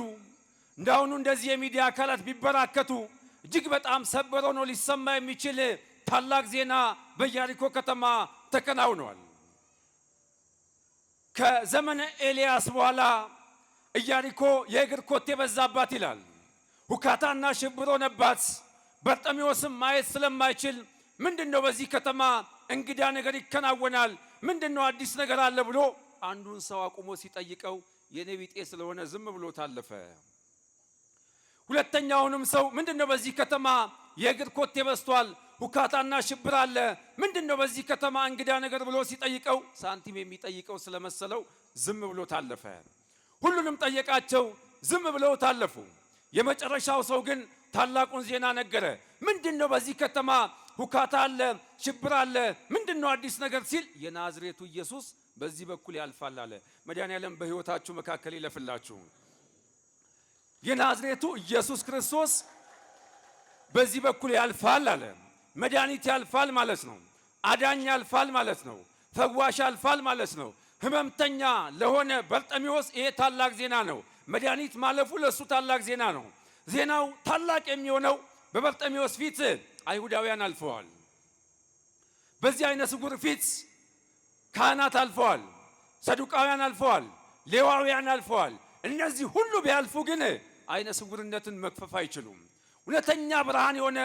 እንዳሁኑ እንደዚህ የሚዲያ አካላት ቢበራከቱ እጅግ በጣም ሰበር ሆኖ ሊሰማ የሚችል ታላቅ ዜና በኢያሪኮ ከተማ ተከናውኗል። ከዘመነ ኤልያስ በኋላ ኢያሪኮ የእግር ኮቴ በዛባት ይላል። ሁካታና ሽብር ሆነባት። በርጤሜዎስም ማየት ስለማይችል ምንድነው በዚህ ከተማ እንግዳ ነገር ይከናወናል፣ ምንድነው አዲስ ነገር አለ ብሎ አንዱን ሰው አቁሞ ሲጠይቀው የኔ ቢጤ ስለሆነ ዝም ብሎ ታለፈ። ሁለተኛውንም ሰው ምንድነው በዚህ ከተማ የእግር ኮቴ በዝቷል፣ ሁካታና ሽብር አለ፣ ምንድነው በዚህ ከተማ እንግዳ ነገር ብሎ ሲጠይቀው ሳንቲም የሚጠይቀው ስለመሰለው ዝም ብሎ ታለፈ። ሁሉንም ጠየቃቸው፣ ዝም ብለው ታለፉ። የመጨረሻው ሰው ግን ታላቁን ዜና ነገረ። ምንድነው በዚህ ከተማ ሁካታ አለ፣ ሽብር አለ፣ ምንድነው አዲስ ነገር ሲል የናዝሬቱ ኢየሱስ በዚህ በኩል ያልፋል አለ። መድኃኔዓለም በሕይወታችሁ መካከል ይለፍላችሁ። የናዝሬቱ ኢየሱስ ክርስቶስ በዚህ በኩል ያልፋል አለ። መድኃኒት ያልፋል ማለት ነው። አዳኝ ያልፋል ማለት ነው። ፈዋሽ ያልፋል ማለት ነው። ህመምተኛ ለሆነ በርጤሜዎስ ይሄ ታላቅ ዜና ነው። መድኃኒት ማለፉ ለሱ ታላቅ ዜና ነው። ዜናው ታላቅ የሚሆነው በበርጤሜዎስ ፊት አይሁዳውያን አልፈዋል። በዚህ አይነ ስውር ፊት ካህናት አልፈዋል፣ ሰዱቃውያን አልፈዋል፣ ሌዋውያን አልፈዋል። እነዚህ ሁሉ ቢያልፉ ግን አይነ ስውርነትን መክፈፍ አይችሉም። እውነተኛ ብርሃን የሆነ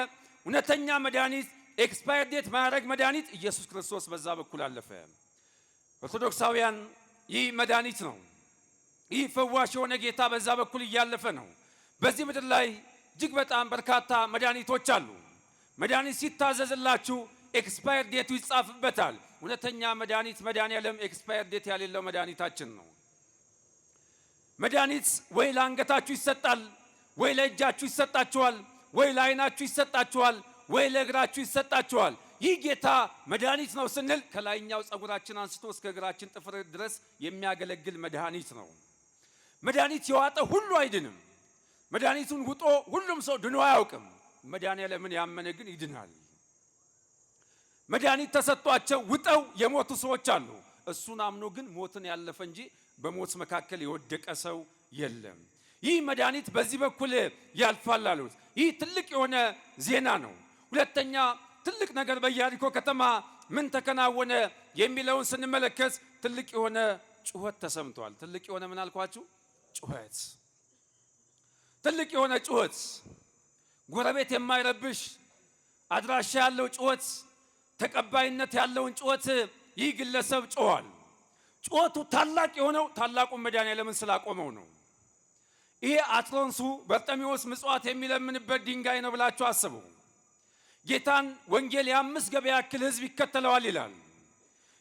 እውነተኛ መድኃኒት፣ ኤክስፓየር ዴት ማያረግ መድኃኒት ኢየሱስ ክርስቶስ በዛ በኩል አለፈ። ኦርቶዶክሳውያን ይህ መድኃኒት ነው። ይህ ፈዋሽ የሆነ ጌታ በዛ በኩል እያለፈ ነው። በዚህ ምድር ላይ እጅግ በጣም በርካታ መድኃኒቶች አሉ። መድኃኒት ሲታዘዝላችሁ ኤክስፓየር ዴቱ ይጻፍበታል። እውነተኛ መድኃኒት መድኃኔዓለም ኤክስፓየር ዴት ያሌለው መድኃኒታችን ነው። መድኃኒት ወይ ለአንገታችሁ ይሰጣል፣ ወይ ለእጃችሁ ይሰጣችኋል፣ ወይ ለዓይናችሁ ይሰጣችኋል፣ ወይ ለእግራችሁ ይሰጣችኋል። ይህ ጌታ መድኃኒት ነው ስንል ከላይኛው ጸጉራችን አንስቶ እስከ እግራችን ጥፍር ድረስ የሚያገለግል መድኃኒት ነው። መድኃኒት የዋጠ ሁሉ አይድንም። መድኃኒቱን ውጦ ሁሉም ሰው ድኖ አያውቅም። መድኃኔዓለምን ያመነ ግን ይድናል። መድኃኒት ተሰጥቷቸው ውጠው የሞቱ ሰዎች አሉ። እሱን አምኖ ግን ሞትን ያለፈ እንጂ በሞት መካከል የወደቀ ሰው የለም። ይህ መድኃኒት በዚህ በኩል ያልፋል አሉት። ይህ ትልቅ የሆነ ዜና ነው። ሁለተኛ ትልቅ ነገር በኢያሪኮ ከተማ ምን ተከናወነ የሚለውን ስንመለከት ትልቅ የሆነ ጩኸት ተሰምቷል። ትልቅ የሆነ ምን አልኳችሁ? ጩኸት። ትልቅ የሆነ ጩኸት፣ ጎረቤት የማይረብሽ አድራሻ ያለው ጩኸት፣ ተቀባይነት ያለውን ጩኸት ይህ ግለሰብ ጮኋል። ጩኸቱ ታላቅ የሆነው ታላቁን መድኃኔዓለምን ስላቆመው ነው። ይሄ አትሮንሱ በርጤሜዎስ ምጽዋት የሚለምንበት ድንጋይ ነው ብላችሁ አስቡ። ጌታን ወንጌል የ5 ገበያ ያክል ሕዝብ ይከተለዋል ይላል።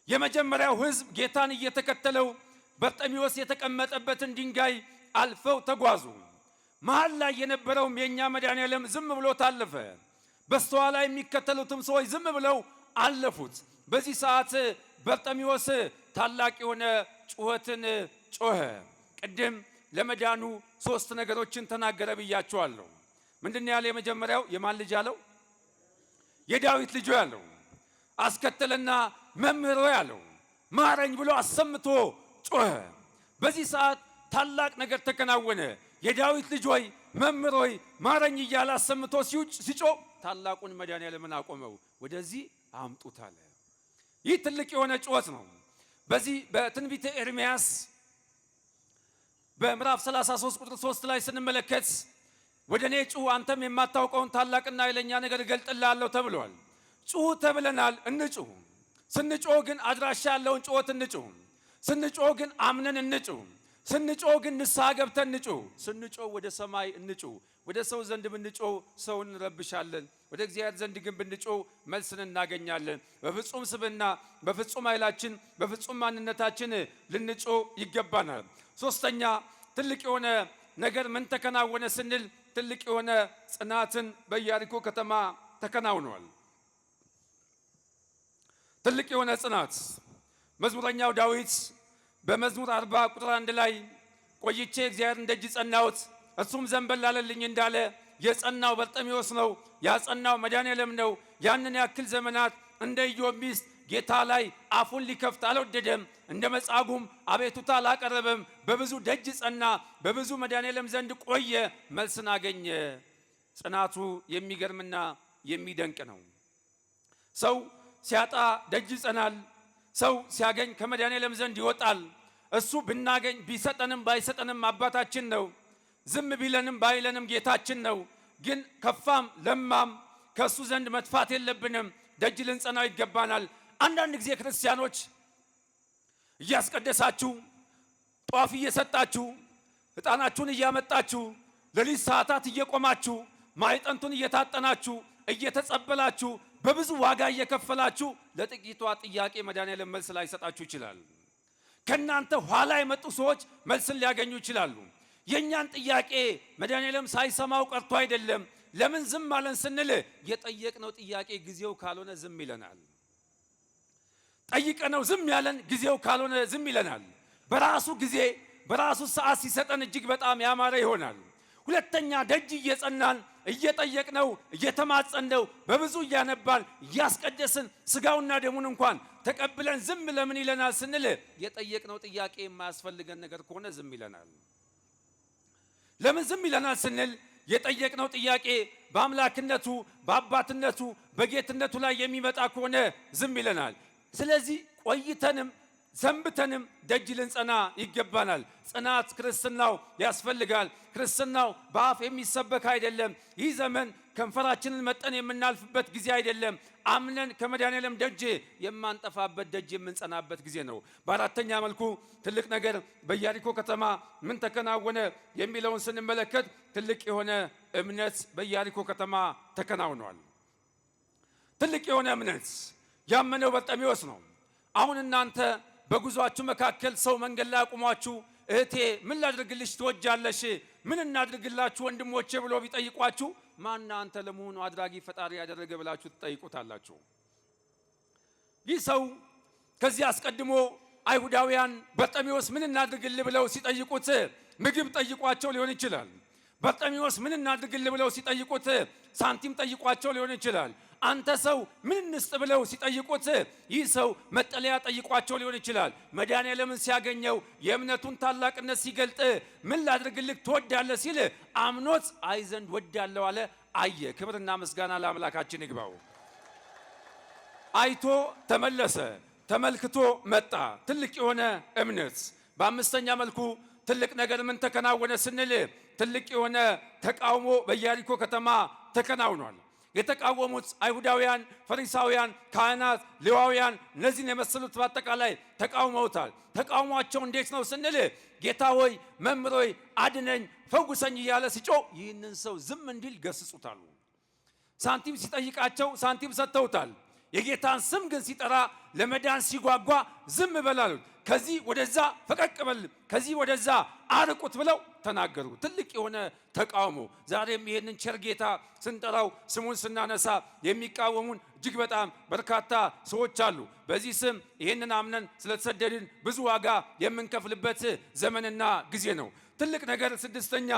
የመጀመሪያው ሕዝብ ጌታን እየተከተለው በርጤሜዎስ የተቀመጠበትን ድንጋይ አልፈው ተጓዙ። መሃል ላይ የነበረውም የኛ መድኃኔዓለም ዝም ብሎ ታለፈ። በስተኋላ የሚከተሉትም ሰዎች ዝም ብለው አለፉት። በዚህ ሰዓት በርጤሜዎስ ታላቅ የሆነ ጩኸትን ጮኸ። ቅድም ለመዳኑ 3 ነገሮችን ተናገረ ብያቸዋለሁ። ምንድነው ያለ? የመጀመሪያው የማን ልጅ አለው? የዳዊት ልጅ ያለው። አስከተለና መምህር ያለው ማረኝ ብሎ አሰምቶ ጮኸ። በዚህ ሰዓት ታላቅ ነገር ተከናወነ። የዳዊት ልጅ ሆይ መምህር ሆይ ማረኝ እያለ አሰምቶ ሲጮህ ታላቁን መድኃኔዓለምን አቆመው። ወደዚህ አምጡት አለ። ይህ ትልቅ የሆነ ጩኸት ነው። በዚህ በትንቢተ ኤርምያስ በምዕራፍ 33 ቁጥር 3 ላይ ስንመለከት ወደ እኔ ጩኹ አንተም የማታውቀውን ታላቅና ኃይለኛ ነገር እገልጥልሃለሁ ተብሏል። ጩኹ ተብለናል፣ እንጩኹ። ስንጮህ ግን አድራሻ ያለውን ጩኸት እንጩኽ። ስንጮህ ግን አምነን እንጩኽ። ስንጮህ ግን ንስሐ ገብተን እንጩኽ። ስንጮህ ወደ ሰማይ እንጩኽ። ወደ ሰው ዘንድ ብንጮህ ሰውን እንረብሻለን። ወደ እግዚአብሔር ዘንድ ግን ብንጮህ መልስን እናገኛለን። በፍጹም ስብዕና፣ በፍጹም ኃይላችን፣ በፍጹም ማንነታችን ልንጮህ ይገባናል። ሶስተኛ ትልቅ የሆነ ነገር ምን ተከናወነ ስንል ትልቅ የሆነ ጽናትን በኢያሪኮ ከተማ ተከናውኗል። ትልቅ የሆነ ጽናት መዝሙረኛው ዳዊት በመዝሙር 40 ቁጥር 1 ላይ ቆይቼ እግዚአብሔርን ደጅ ጸናሁት እሱም ዘንበል አለልኝ እንዳለ የጸናው በርጤሜዎስ ነው። ያጸናው መድኃኔዓለም ነው። ያንን ያክል ዘመናት እንደ ኢዮብ ሚስት ጌታ ላይ አፉን ሊከፍት አልወደደም። እንደ መጻጉም አቤቱታ አላቀረበም። በብዙ ደጅ ጸና፣ በብዙ መድኃኔዓለም ዘንድ ቆየ፣ መልስን አገኘ። ጽናቱ የሚገርምና የሚደንቅ ነው። ሰው ሲያጣ ደጅ ይጸናል። ሰው ሲያገኝ ከመድኃኔዓለም ዘንድ ይወጣል። እሱ ብናገኝ ቢሰጠንም ባይሰጠንም አባታችን ነው። ዝም ቢለንም ባይለንም ጌታችን ነው። ግን ከፋም ለማም ከእሱ ዘንድ መጥፋት የለብንም። ደጅ ልንጸናው ይገባናል። አንዳንድ ጊዜ ክርስቲያኖች እያስቀደሳችሁ ጧፍ እየሰጣችሁ ዕጣናችሁን እያመጣችሁ ሌሊት ሰዓታት እየቆማችሁ ማዕጠንቱን እየታጠናችሁ እየተጸበላችሁ በብዙ ዋጋ እየከፈላችሁ ለጥቂቷ ጥያቄ መድኃኔዓለም መልስ ላይሰጣችሁ ይችላል። ከእናንተ ኋላ የመጡ ሰዎች መልስን ሊያገኙ ይችላሉ። የእኛን ጥያቄ መድኃኔዓለም ሳይሰማው ቀርቶ አይደለም። ለምን ዝም አለን ስንል የጠየቅነው ጥያቄ ጊዜው ካልሆነ ዝም ይለናል። ጠይቀነው ዝም ያለን ጊዜው ካልሆነ ዝም ይለናል። በራሱ ጊዜ በራሱ ሰዓት ሲሰጠን እጅግ በጣም ያማረ ይሆናል። ሁለተኛ ደጅ እየጸናን እየጠየቅነው እየተማጸነው በብዙ እያነባን እያስቀደስን ስጋውና ደሙን እንኳን ተቀብለን ዝም ለምን ይለናል ስንል የጠየቅነው ጥያቄ የማያስፈልገን ነገር ከሆነ ዝም ይለናል። ለምን ዝም ይለናል ስንል የጠየቅነው ጥያቄ በአምላክነቱ በአባትነቱ በጌትነቱ ላይ የሚመጣ ከሆነ ዝም ይለናል። ስለዚህ ቆይተንም ሰንብተንም ደጅ ልንጸና ይገባናል። ጽናት ክርስትናው ያስፈልጋል። ክርስትናው በአፍ የሚሰበክ አይደለም። ይህ ዘመን ከንፈራችንን መጠን የምናልፍበት ጊዜ አይደለም። አምነን ከመድኃኔዓለም ደጅ የማንጠፋበት ደጅ የምንጸናበት ጊዜ ነው። በአራተኛ መልኩ ትልቅ ነገር በኢያሪኮ ከተማ ምን ተከናወነ የሚለውን ስንመለከት ትልቅ የሆነ እምነት በኢያሪኮ ከተማ ተከናውኗል። ትልቅ የሆነ እምነት ያመነው በርጤሜዎስ ነው። አሁን እናንተ በጉዟችሁ መካከል ሰው መንገድ ላይ አቁሟችሁ እህቴ ምን ላድርግልሽ ትወጃለሽ? ምን እናድርግላችሁ ወንድሞቼ ብሎ ቢጠይቋችሁ ማን አንተ ለመሆኑ አድራጊ ፈጣሪ ያደረገ ብላችሁ ትጠይቁታላችሁ? ይህ ሰው ከዚህ አስቀድሞ አይሁዳውያን በርጤሜዎስ ምን እናድርግልህ ብለው ሲጠይቁት ምግብ ጠይቋቸው ሊሆን ይችላል። በርጤሜዎስ ምን እናድርግልህ ብለው ሲጠይቁት ሳንቲም ጠይቋቸው ሊሆን ይችላል። አንተ ሰው ምን እንስጥ ብለው ሲጠይቁት ይህ ሰው መጠለያ ጠይቋቸው ሊሆን ይችላል። መድኃኔዓለምን ሲያገኘው የእምነቱን ታላቅነት ሲገልጥ ምን ላድርግልህ ትወዳለህ ሲል አምኖት አይ ዘንድ ወዳለሁ አለ። አየ። ክብርና ምስጋና ለአምላካችን ይግባው። አይቶ ተመለሰ፣ ተመልክቶ መጣ። ትልቅ የሆነ እምነት። በአምስተኛ መልኩ ትልቅ ነገር ምን ተከናወነ ስንል ትልቅ የሆነ ተቃውሞ በኢያሪኮ ከተማ ተከናውኗል። የተቃወሙት አይሁዳውያን፣ ፈሪሳውያን፣ ካህናት፣ ሌዋውያን እነዚህን የመሰሉት በአጠቃላይ ተቃውመውታል። ተቃውሟቸው እንዴት ነው ስንል ጌታ ሆይ መምህር ሆይ አድነኝ ፈውሰኝ እያለ ሲጮህ ይህንን ሰው ዝም እንዲል ገስጹታል። ሳንቲም ሲጠይቃቸው ሳንቲም ሰጥተውታል። የጌታን ስም ግን ሲጠራ ለመዳን ሲጓጓ ዝም በላሉት። ከዚህ ወደዛ ፈቀቅ በል፣ ከዚህ ወደዛ አርቁት ብለው ተናገሩ። ትልቅ የሆነ ተቃውሞ። ዛሬም ይህንን ቸር ጌታ ስንጠራው ስሙን ስናነሳ የሚቃወሙን እጅግ በጣም በርካታ ሰዎች አሉ። በዚህ ስም ይህንን አምነን ስለተሰደድን ብዙ ዋጋ የምንከፍልበት ዘመንና ጊዜ ነው። ትልቅ ነገር ስድስተኛ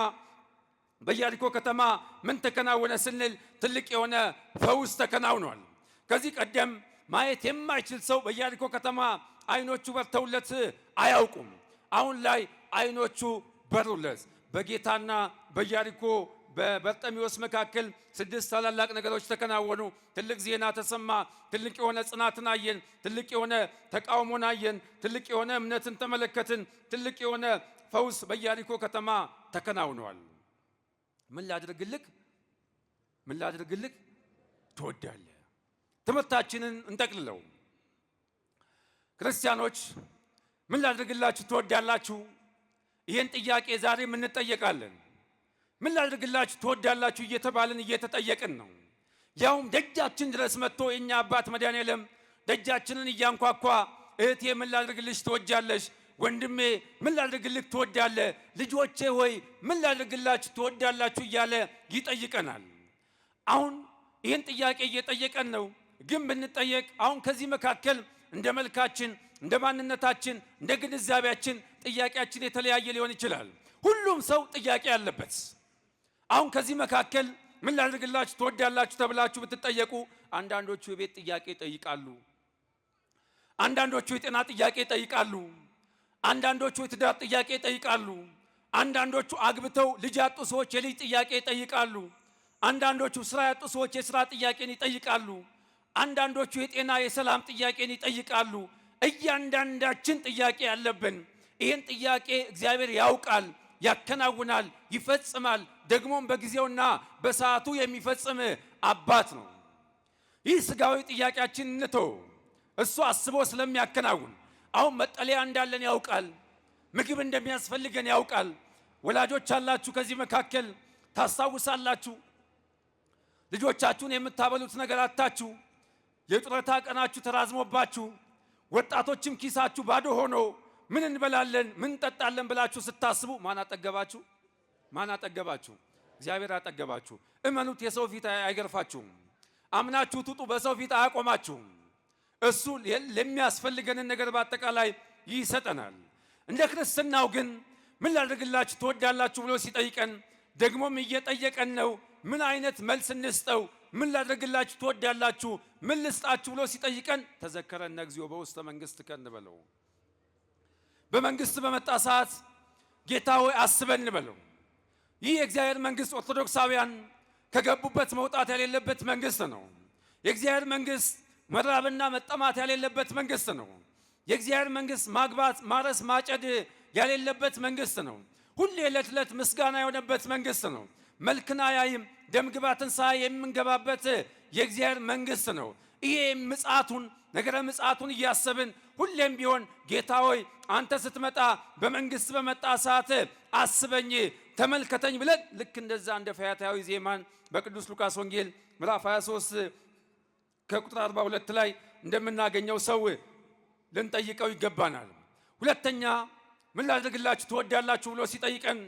በኢያሪኮ ከተማ ምን ተከናወነ ስንል ትልቅ የሆነ ፈውስ ተከናውኗል። ከዚህ ቀደም ማየት የማይችል ሰው በኢያሪኮ ከተማ አይኖቹ በርተውለት አያውቁም። አሁን ላይ አይኖቹ በሩለት። በጌታና በኢያሪኮ በበርጤሜዎስ መካከል 6 ታላላቅ ነገሮች ተከናወኑ። ትልቅ ዜና ተሰማ። ትልቅ የሆነ ጽናትን አየን። ትልቅ የሆነ ተቃውሞን አየን። ትልቅ የሆነ እምነትን ተመለከትን። ትልቅ የሆነ ፈውስ በኢያሪኮ ከተማ ተከናውኗል። ምን ላድርግልህ ትወዳለህ? ትምህርታችንን እንጠቅልለው። ክርስቲያኖች ምን ላድርግላችሁ ትወዳላችሁ? ይህን ጥያቄ ዛሬም እንጠየቃለን። ምን ላድርግላችሁ ትወዳላችሁ እየተባልን እየተጠየቅን ነው። ያውም ደጃችን ድረስ መጥቶ የኛ አባት መድኃኔዓለም ደጃችንን እያንኳኳ እህቴ ምን ላድርግልሽ ትወጃለሽ? ወንድሜ ምን ላድርግልህ ትወዳለህ? ልጆቼ ሆይ ምን ላድርግላችሁ ትወዳላችሁ እያለ ይጠይቀናል። አሁን ይህን ጥያቄ እየጠየቀን ነው። ግን ብንጠየቅ አሁን ከዚህ መካከል እንደ መልካችን፣ እንደ ማንነታችን፣ እንደ ግንዛቤያችን ጥያቄያችን የተለያየ ሊሆን ይችላል። ሁሉም ሰው ጥያቄ ያለበት። አሁን ከዚህ መካከል ምን ላድርግላችሁ ትወዳላችሁ ተብላችሁ ብትጠየቁ አንዳንዶቹ የቤት ጥያቄ ይጠይቃሉ። አንዳንዶቹ የጤና ጥያቄ ይጠይቃሉ። አንዳንዶቹ የትዳር ጥያቄ ይጠይቃሉ። አንዳንዶቹ አግብተው ልጅ ያጡ ሰዎች የልጅ ጥያቄ ይጠይቃሉ። አንዳንዶቹ ስራ ያጡ ሰዎች የስራ ጥያቄን ይጠይቃሉ። አንዳንዶቹ የጤና የሰላም ጥያቄን ይጠይቃሉ። እያንዳንዳችን ጥያቄ ያለብን። ይህን ጥያቄ እግዚአብሔር ያውቃል፣ ያከናውናል፣ ይፈጽማል። ደግሞም በጊዜውና በሰዓቱ የሚፈጽም አባት ነው። ይህ ስጋዊ ጥያቄያችን እንተው፣ እሱ አስቦ ስለሚያከናውን። አሁን መጠለያ እንዳለን ያውቃል፣ ምግብ እንደሚያስፈልገን ያውቃል። ወላጆች አላችሁ፣ ከዚህ መካከል ታስታውሳላችሁ። ልጆቻችሁን የምታበሉት ነገር አታችሁ፣ የጡረታ ቀናችሁ ተራዝሞባችሁ፣ ወጣቶችም ኪሳችሁ ባዶ ሆኖ ምን እንበላለን ምን እንጠጣለን ብላችሁ ስታስቡ ማን አጠገባችሁ? እግዚአብሔር አጠገባችሁ። እመኑት፣ የሰው ፊት አይገርፋችሁም። አምናችሁ ትጡ፣ በሰው ፊት አያቆማችሁም። እሱ ለሚያስፈልገንን ነገር በአጠቃላይ ይሰጠናል። እንደ ክርስትናው ግን ምን ላድርግላችሁ ትወዳላችሁ ብሎ ሲጠይቀን ደግሞም እየጠየቀን ነው። ምን አይነት መልስ እንስጠው? ምን ላድርግላችሁ ትወዳላችሁ፣ ምን ልስጣችሁ ብሎ ሲጠይቀን ተዘከረነ እግዚኦ በውስተ መንግሥት ከንበለው። በመንግስት በመጣ ሰዓት ጌታ ሆይ አስበን እንበለው። ይህ የእግዚአብሔር መንግስት ኦርቶዶክሳውያን ከገቡበት መውጣት የሌለበት መንግስት ነው። የእግዚአብሔር መንግስት መራብና መጠማት የሌለበት መንግስት ነው። የእግዚአብሔር መንግስት ማግባት፣ ማረስ፣ ማጨድ የሌለበት መንግስት ነው። ሁሌ ዕለት ዕለት ምስጋና የሆነበት መንግስት ነው። መልክን አያይም፣ ደምግባትን ሳይ የምንገባበት የእግዚአብሔር መንግስት ነው። ይሄ ምጽአቱን ነገረ ምጽአቱን እያሰብን ሁሌም ቢሆን ጌታ ሆይ አንተ ስትመጣ በመንግስት በመጣ ሰዓት አስበኝ ተመልከተኝ ብለን ልክ እንደዛ እንደ ፈያታዊ ዜማን በቅዱስ ሉቃስ ወንጌል ምዕራፍ 23 ከቁጥር 42 ላይ እንደምናገኘው ሰው ልንጠይቀው ይገባናል። ሁለተኛ ምን ላድርግላችሁ ትወዳላችሁ ብሎ ሲጠይቀን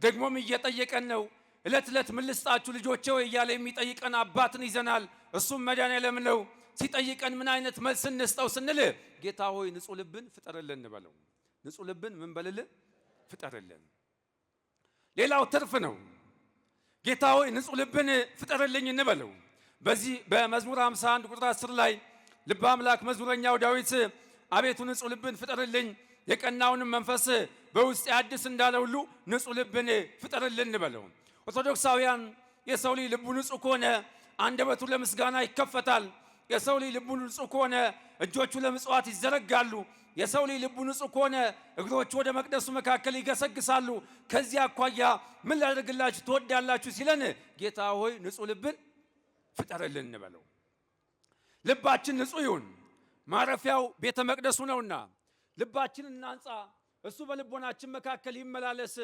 ደግሞም እየጠየቀን ነው። ዕለት ዕለት ምን ልስጣችሁ ልጆቼ እያለ የሚጠይቀን አባትን ይዘናል። እሱም መድኃኔዓለም ነው። ሲጠይቀን ምን አይነት መልስ እንስጠው ስንል ጌታ ሆይ ንጹህ ልብን ፍጠርልን እንበለው። ንጹህ ልብን ምን በልልን? ፍጠርልን። ሌላው ትርፍ ነው። ጌታ ሆይ ንጹህ ልብን ፍጠርልኝ እንበለው። በዚህ በመዝሙር 51 ቁጥር 10 ላይ ልበ አምላክ መዝሙረኛው ዳዊት አቤቱ ንጹህ ልብን ፍጠርልኝ የቀናውንም መንፈስ በውስጤ አድስ እንዳለ ሁሉ ንጹህ ልብን ፍጠርልን እንበለው። ኦርቶዶክሳውያን የሰው ልጅ ልቡ ንጹህ ከሆነ አንደበቱ ለምስጋና ይከፈታል። የሰው ልጅ ልቡ ንጹህ ከሆነ እጆቹ ለምጽዋት ይዘረጋሉ። የሰው ልጅ ልቡ ንጹህ ከሆነ እግሮቹ ወደ መቅደሱ መካከል ይገሰግሳሉ። ከዚህ አኳያ ምን ላደርግላችሁ ትወዳላችሁ ሲለን ጌታ ሆይ ንጹህ ልብን ፍጠርልን እንበለው። ልባችን ንጹህ ይሁን፣ ማረፊያው ቤተ መቅደሱ ነውና ልባችንን እናንጻ። እሱ በልቦናችን መካከል ይመላለስ።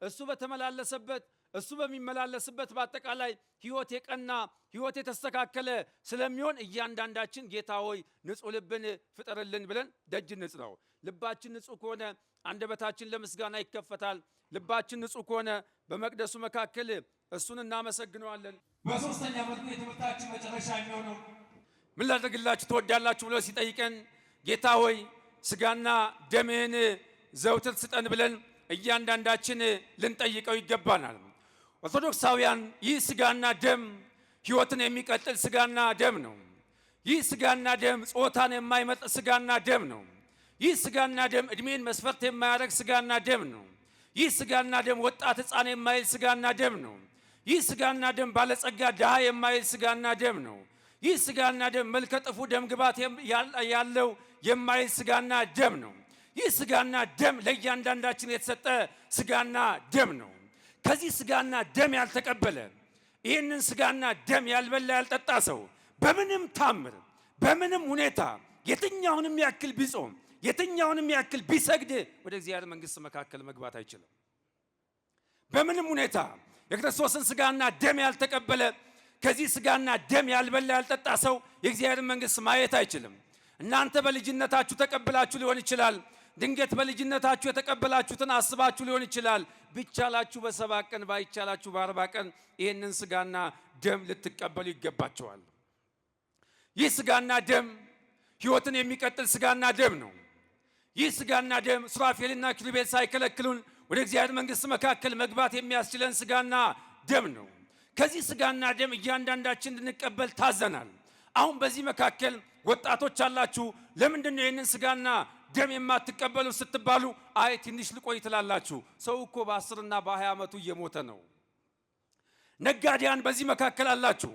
እሱ በተመላለሰበት እሱ በሚመላለስበት በአጠቃላይ ሕይወት የቀና ሕይወት የተስተካከለ ስለሚሆን እያንዳንዳችን ጌታ ሆይ ንጹህ ልብን ፍጠርልን ብለን ደጅ እንጽናው። ልባችን ንጹህ ከሆነ አንደበታችን ለምስጋና ይከፈታል። ልባችን ንጹህ ከሆነ በመቅደሱ መካከል እሱን እናመሰግነዋለን። በሶስተኛ መልኩ የትምህርታችን መጨረሻ የሚሆነው ምን ላደርግላችሁ ትወዳላችሁ ብሎ ሲጠይቀን ጌታ ሆይ ስጋና ደምህን ዘውትር ስጠን ብለን እያንዳንዳችን ልንጠይቀው ይገባናል። ኦርቶዶክሳውያን ይህ ስጋና ደም ሕይወትን የሚቀጥል ስጋና ደም ነው። ይህ ስጋና ደም ጾታን የማይመጥ ስጋና ደም ነው። ይህ ስጋና ደም እድሜን መስፈርት የማያደርግ ስጋና ደም ነው። ይህ ስጋና ደም ወጣት ሕፃን የማይል ስጋና ደም ነው። ይህ ስጋና ደም ባለጸጋ ድሃ የማይል ስጋና ደም ነው። ይህ ስጋና ደም መልከ ጥፉ ደም ግባት ያለው የማይል ስጋና ደም ነው። ይህ ስጋና ደም ለእያንዳንዳችን የተሰጠ ስጋና ደም ነው። ከዚህ ስጋና ደም ያልተቀበለ ይህንን ስጋና ደም ያልበላ ያልጠጣ ሰው በምንም ታምር በምንም ሁኔታ የትኛውንም ያክል ቢጾም የትኛውንም ያክል ቢሰግድ ወደ እግዚአብሔር መንግሥት መካከል መግባት አይችልም። በምንም ሁኔታ የክርስቶስን ስጋና ደም ያልተቀበለ ከዚህ ስጋና ደም ያልበላ ያልጠጣ ሰው የእግዚአብሔር መንግሥት ማየት አይችልም። እናንተ በልጅነታችሁ ተቀብላችሁ ሊሆን ይችላል። ድንገት በልጅነታችሁ የተቀበላችሁትን አስባችሁ ሊሆን ይችላል። ቢቻላችሁ በ7 ቀን ባይቻላችሁ በ40 ቀን ይህንን ስጋና ደም ልትቀበሉ ይገባቸዋል። ይህ ስጋና ደም ሕይወትን የሚቀጥል ስጋና ደም ነው። ይህ ስጋና ደም ሱራፌልና ኪሩቤል ሳይከለክሉን ወደ እግዚአብሔር መንግሥት መካከል መግባት የሚያስችለን ስጋና ደም ነው። ከዚህ ስጋና ደም እያንዳንዳችን እንድንቀበል ታዘናል። አሁን በዚህ መካከል ወጣቶች አላችሁ። ለምንድን ነው ይህንን ስጋና ደም የማትቀበሉ ስትባሉ አይ ትንሽ ልቆይ ትላላችሁ። ሰው እኮ በ10 እና በ20 ዓመቱ እየሞተ ነው። ነጋዴያን በዚህ መካከል አላችሁ።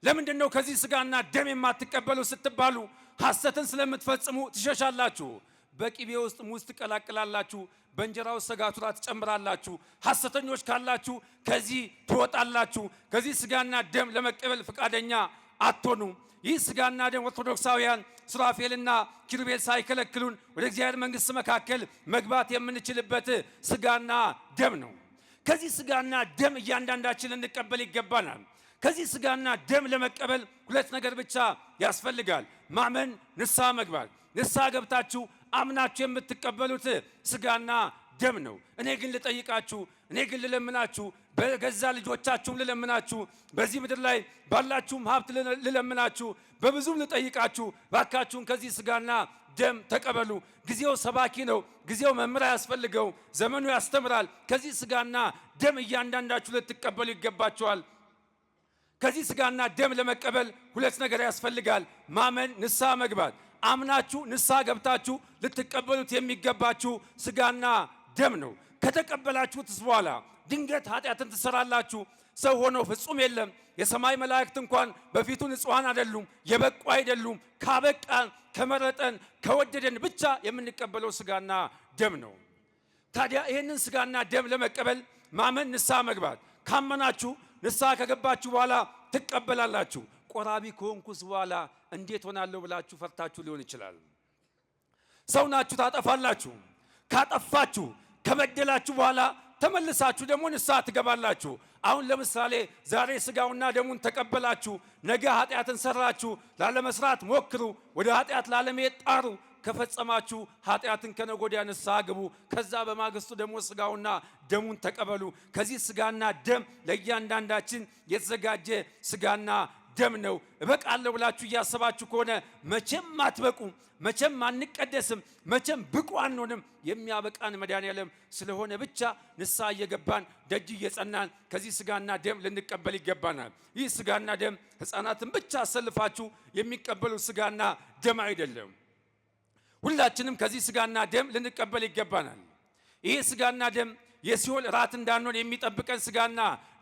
ለምንድን ነው ከዚህ ስጋና ደም የማትቀበሉ ስትባሉ ሐሰትን ስለምትፈጽሙ ትሸሻላችሁ። በቂቤ ውስጥ ሙዝ ትቀላቅላላችሁ፣ በእንጀራው ሰጋቱራ ትጨምራላችሁ። ሐሰተኞች ካላችሁ ከዚህ ትወጣላችሁ። ከዚህ ስጋና ደም ለመቀበል ፈቃደኛ አትሆኑ። ይህ ስጋና ደም ኦርቶዶክሳውያን ሱራፌልና ኪሩቤል ሳይከለክሉን ወደ እግዚአብሔር መንግሥት መካከል መግባት የምንችልበት ስጋና ደም ነው። ከዚህ ስጋና ደም እያንዳንዳችን ልንቀበል ይገባናል። ከዚህ ስጋና ደም ለመቀበል 2 ነገር ብቻ ያስፈልጋል። ማመን፣ ንስሐ መግባት። ንስሐ ገብታችሁ አምናችሁ የምትቀበሉት ስጋና ደም ነው። እኔ ግን ልጠይቃችሁ፣ እኔ ግን ልለምናችሁ፣ በገዛ ልጆቻችሁም ልለምናችሁ፣ በዚህ ምድር ላይ ባላችሁም ሀብት ልለምናችሁ፣ በብዙም ልጠይቃችሁ፣ ባካችሁን ከዚህ ስጋና ደም ተቀበሉ። ጊዜው ሰባኪ ነው። ጊዜው መምህር ያስፈልገው። ዘመኑ ያስተምራል። ከዚህ ስጋና ደም እያንዳንዳችሁ ልትቀበሉ ይገባችኋል። ከዚህ ስጋና ደም ለመቀበል 2 ነገር ያስፈልጋል። ማመን፣ ንስሐ መግባት። አምናችሁ ንስሐ ገብታችሁ ልትቀበሉት የሚገባችሁ ስጋና ደም ነው። ከተቀበላችሁትስ በኋላ ድንገት ኃጢአትን ትሰራላችሁ። ሰው ሆኖ ፍጹም የለም። የሰማይ መላእክት እንኳን በፊቱ ንጹሐን አይደሉም፣ የበቁ አይደሉም። ካበቃን፣ ከመረጠን፣ ከወደደን ብቻ የምንቀበለው ስጋና ደም ነው። ታዲያ ይህንን ስጋና ደም ለመቀበል ማመን፣ ንስሐ መግባት። ካመናችሁ ንስሐ ከገባችሁ በኋላ ትቀበላላችሁ። ቆራቢ ከሆንኩስ በኋላ እንዴት ሆናለሁ ብላችሁ ፈርታችሁ ሊሆን ይችላል። ሰው ናችሁ፣ ታጠፋላችሁ። ካጠፋችሁ ከበደላችሁ በኋላ ተመልሳችሁ ደግሞ ንስሐ ትገባላችሁ። አሁን ለምሳሌ ዛሬ ስጋውና ደሙን ተቀበላችሁ፣ ነገ ኃጢአትን ሰራችሁ። ላለመስራት ሞክሩ፣ ወደ ኃጢአት ላለመሄድ ጣሩ። ከፈጸማችሁ ኃጢአትን ከነገ ወዲያ ንስሐ ግቡ። ከዛ በማግስቱ ደግሞ ስጋውና ደሙን ተቀበሉ። ከዚህ ስጋና ደም ለእያንዳንዳችን የተዘጋጀ ስጋና ደም ነው። እበቃለሁ ብላችሁ እያሰባችሁ ከሆነ መቼም አትበቁ፣ መቼም አንቀደስም፣ መቼም ብቁ አንሆንም። የሚያበቃን መድኃኔዓለም ስለሆነ ብቻ ንስሐ እየገባን ደጅ እየጸናን ከዚህ ሥጋና ደም ልንቀበል ይገባናል። ይህ ሥጋና ደም ሕፃናትን ብቻ አሰልፋችሁ የሚቀበሉት ሥጋና ደም አይደለም። ሁላችንም ከዚህ ሥጋና ደም ልንቀበል ይገባናል። ይህ ሥጋና ደም የሲኦል ራት እንዳንሆን የሚጠብቀን ሥጋና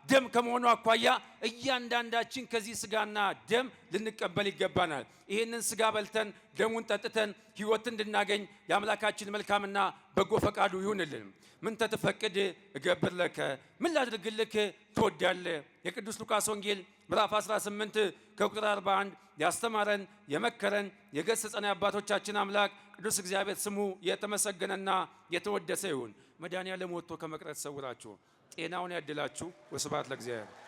ደም ከመሆኑ አኳያ እያንዳንዳችን ከዚህ ሥጋና ደም ልንቀበል ይገባናል። ይህንን ሥጋ በልተን ደሙን ጠጥተን ሕይወት እንድናገኝ የአምላካችን መልካምና በጎ ፈቃዱ ይሁንልን። ምን ተትፈቅድ እገብር ለከ፣ ምን ላድርግልክ ትወዳለህ? የቅዱስ ሉቃስ ወንጌል ምዕራፍ 18 ከቁጥር 41 ያስተማረን የመከረን የገሰጸን የአባቶቻችን አምላክ ቅዱስ እግዚአብሔር ስሙ የተመሰገነና የተወደሰ ይሁን። መድኃኔዓለም ወጥቶ ከመቅረት ሰውራችሁ ጤናውን ያድላችሁ። ወስብሐት ለእግዚአብሔር።